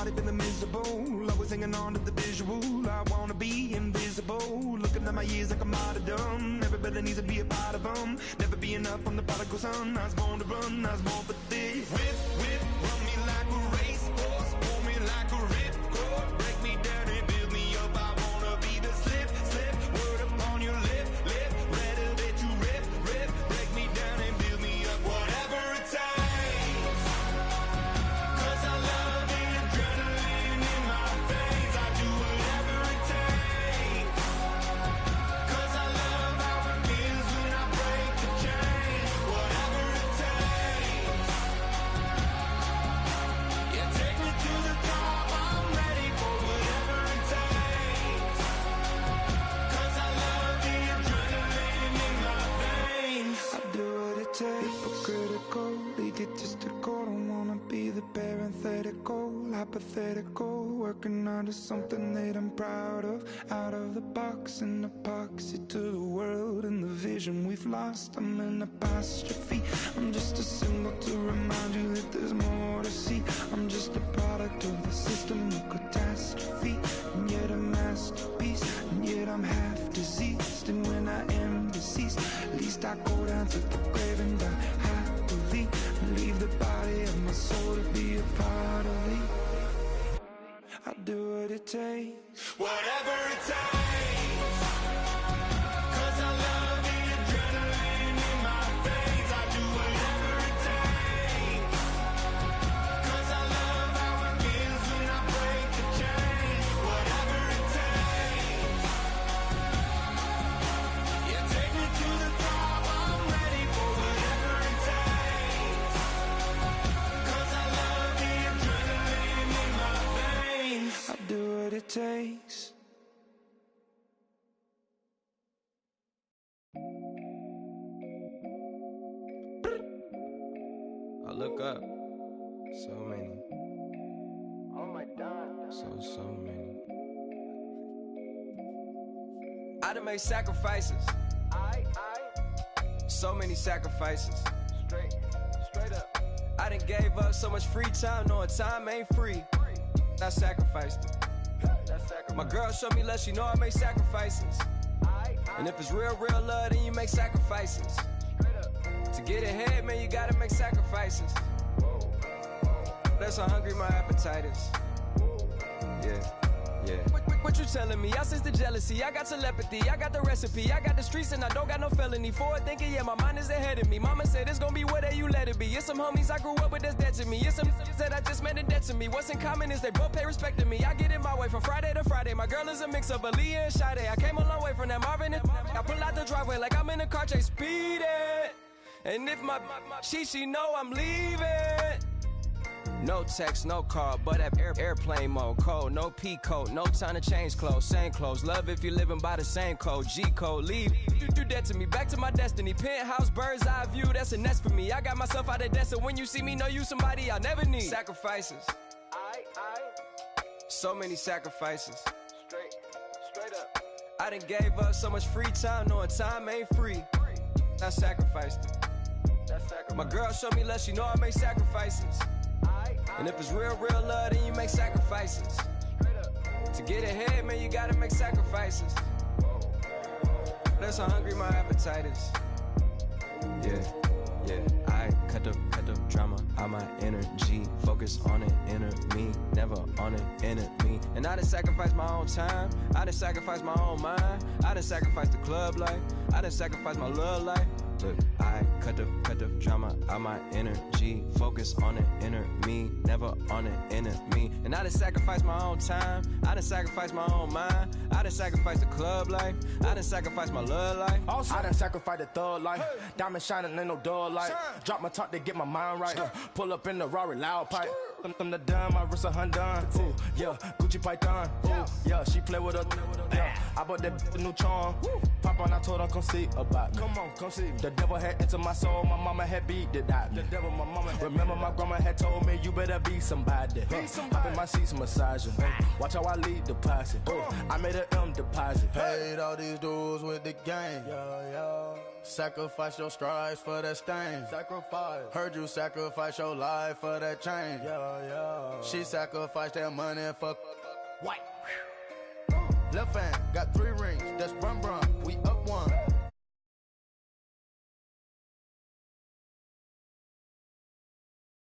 Feeling miserable, always hanging on to the visual. I wanna be invisible, looking at my years like a martyrdom. Everybody needs to be a part of them. Never be enough from the prodigal son. I was born to run, I was born for this. Whip, run me like a racehorse. Pull me like a ripcord. Break me down and build me up. I wanna be the slip. Word upon your lip. Rather that you rip. Break me down and build me up. Whatever it takes. Hypothetical, working onto something that I'm proud of. Out of the box, an epoxy to the world and the vision we've lost. I'm an apostrophe. I'm just a symbol to remind you that there's more to see. I'm just a product of the system of catastrophe, and yet a masterpiece, and yet I'm half diseased. And when I am deceased, at least I go down to the grave and die happily, and leave the body of my soul to be a part of me. I'll do what it takes. Whatever it takes. 'Cause I love the adrenaline in my veins. I do whatever it takes. 'Cause I love how it feels when I break the chains. Whatever it takes. Yeah, take me to the top. I'm ready for whatever it takes. 'Cause I love the adrenaline in my veins. I'll do what it takes. look up. So many. Oh my God. So many. I done made sacrifices. So many sacrifices. Straight up. I done gave up so much free time, knowing time ain't free. I sacrificed it. My girl showed me love, she know I make sacrifices. And if it's real love, then you make sacrifices. To get ahead, man, you gotta make sacrifices. That's how hungry my appetite is. Yeah. What you telling me? I sense the jealousy, I got telepathy, I got the recipe, I got the streets and I don't got no felony. Forward thinking, yeah, my mind is ahead of me. Mama said it's gonna be whatever you let it be. It's some homies I grew up with that's dead to me. It's some that I just met in debt to me. What's in common is they both pay respect to me. I get in my way from Friday to Friday. My girl is a mix of Aaliyah and Sade. I came a long way from that Marvin and I pull out the driveway like I'm in a car chase speeding. And if my she know I'm leaving. No text, no call, but at airplane mode. Code, no P code, no time to change clothes. Same clothes, love if you're living by the same code. G code, leave, you do that to me. Back to my destiny, penthouse, bird's eye view, that's a nest for me. I got myself out of debt, so when you see me, know you somebody I'll never need. Sacrifices. So many sacrifices. Straight up. I done gave up so much free time, knowing time ain't free. I sacrificed it. My girl showed me love, she know I make sacrifices. And if it's real love, then you make sacrifices. To get ahead, man, you gotta make sacrifices. That's how hungry my appetite is. Yeah. I cut the drama out my energy. Focus on an inner me, never on an enemy. And I done sacrificed my own time. I done sacrificed my own mind. I done sacrificed the club life. I done sacrificed my love life. Look, I cut the drama out my energy. Focus on an inner me, never on an enemy. And I done sacrificed my own time. I done sacrificed my own mind. I done sacrificed the club life. I done sacrificed my love life. I done sacrificed the thug life. Diamond shining, ain't no dull light. Drop my top to get my mind right. Pull up in the Rari loud pipe. I'm the dime, my wrist a Hyundai. Ooh, yeah, Gucci Python. Ooh, yeah, she play with her. Yeah, I bought that new charm. Pop on, I told her come see about me. Come on, come see me. The devil had entered my soul, my mama had beat it out. The devil, my mama. Remember my grandma had told me you better be somebody. Hop in my seats, massaging. Watch how I lead the posse. I made an M deposit. Paid all these dues with the game. Sacrifice your strides for that stain. Sacrifice. Heard you sacrifice your life for that change. She sacrificed that money for white. Left hand got 3 rings, that's brum brum.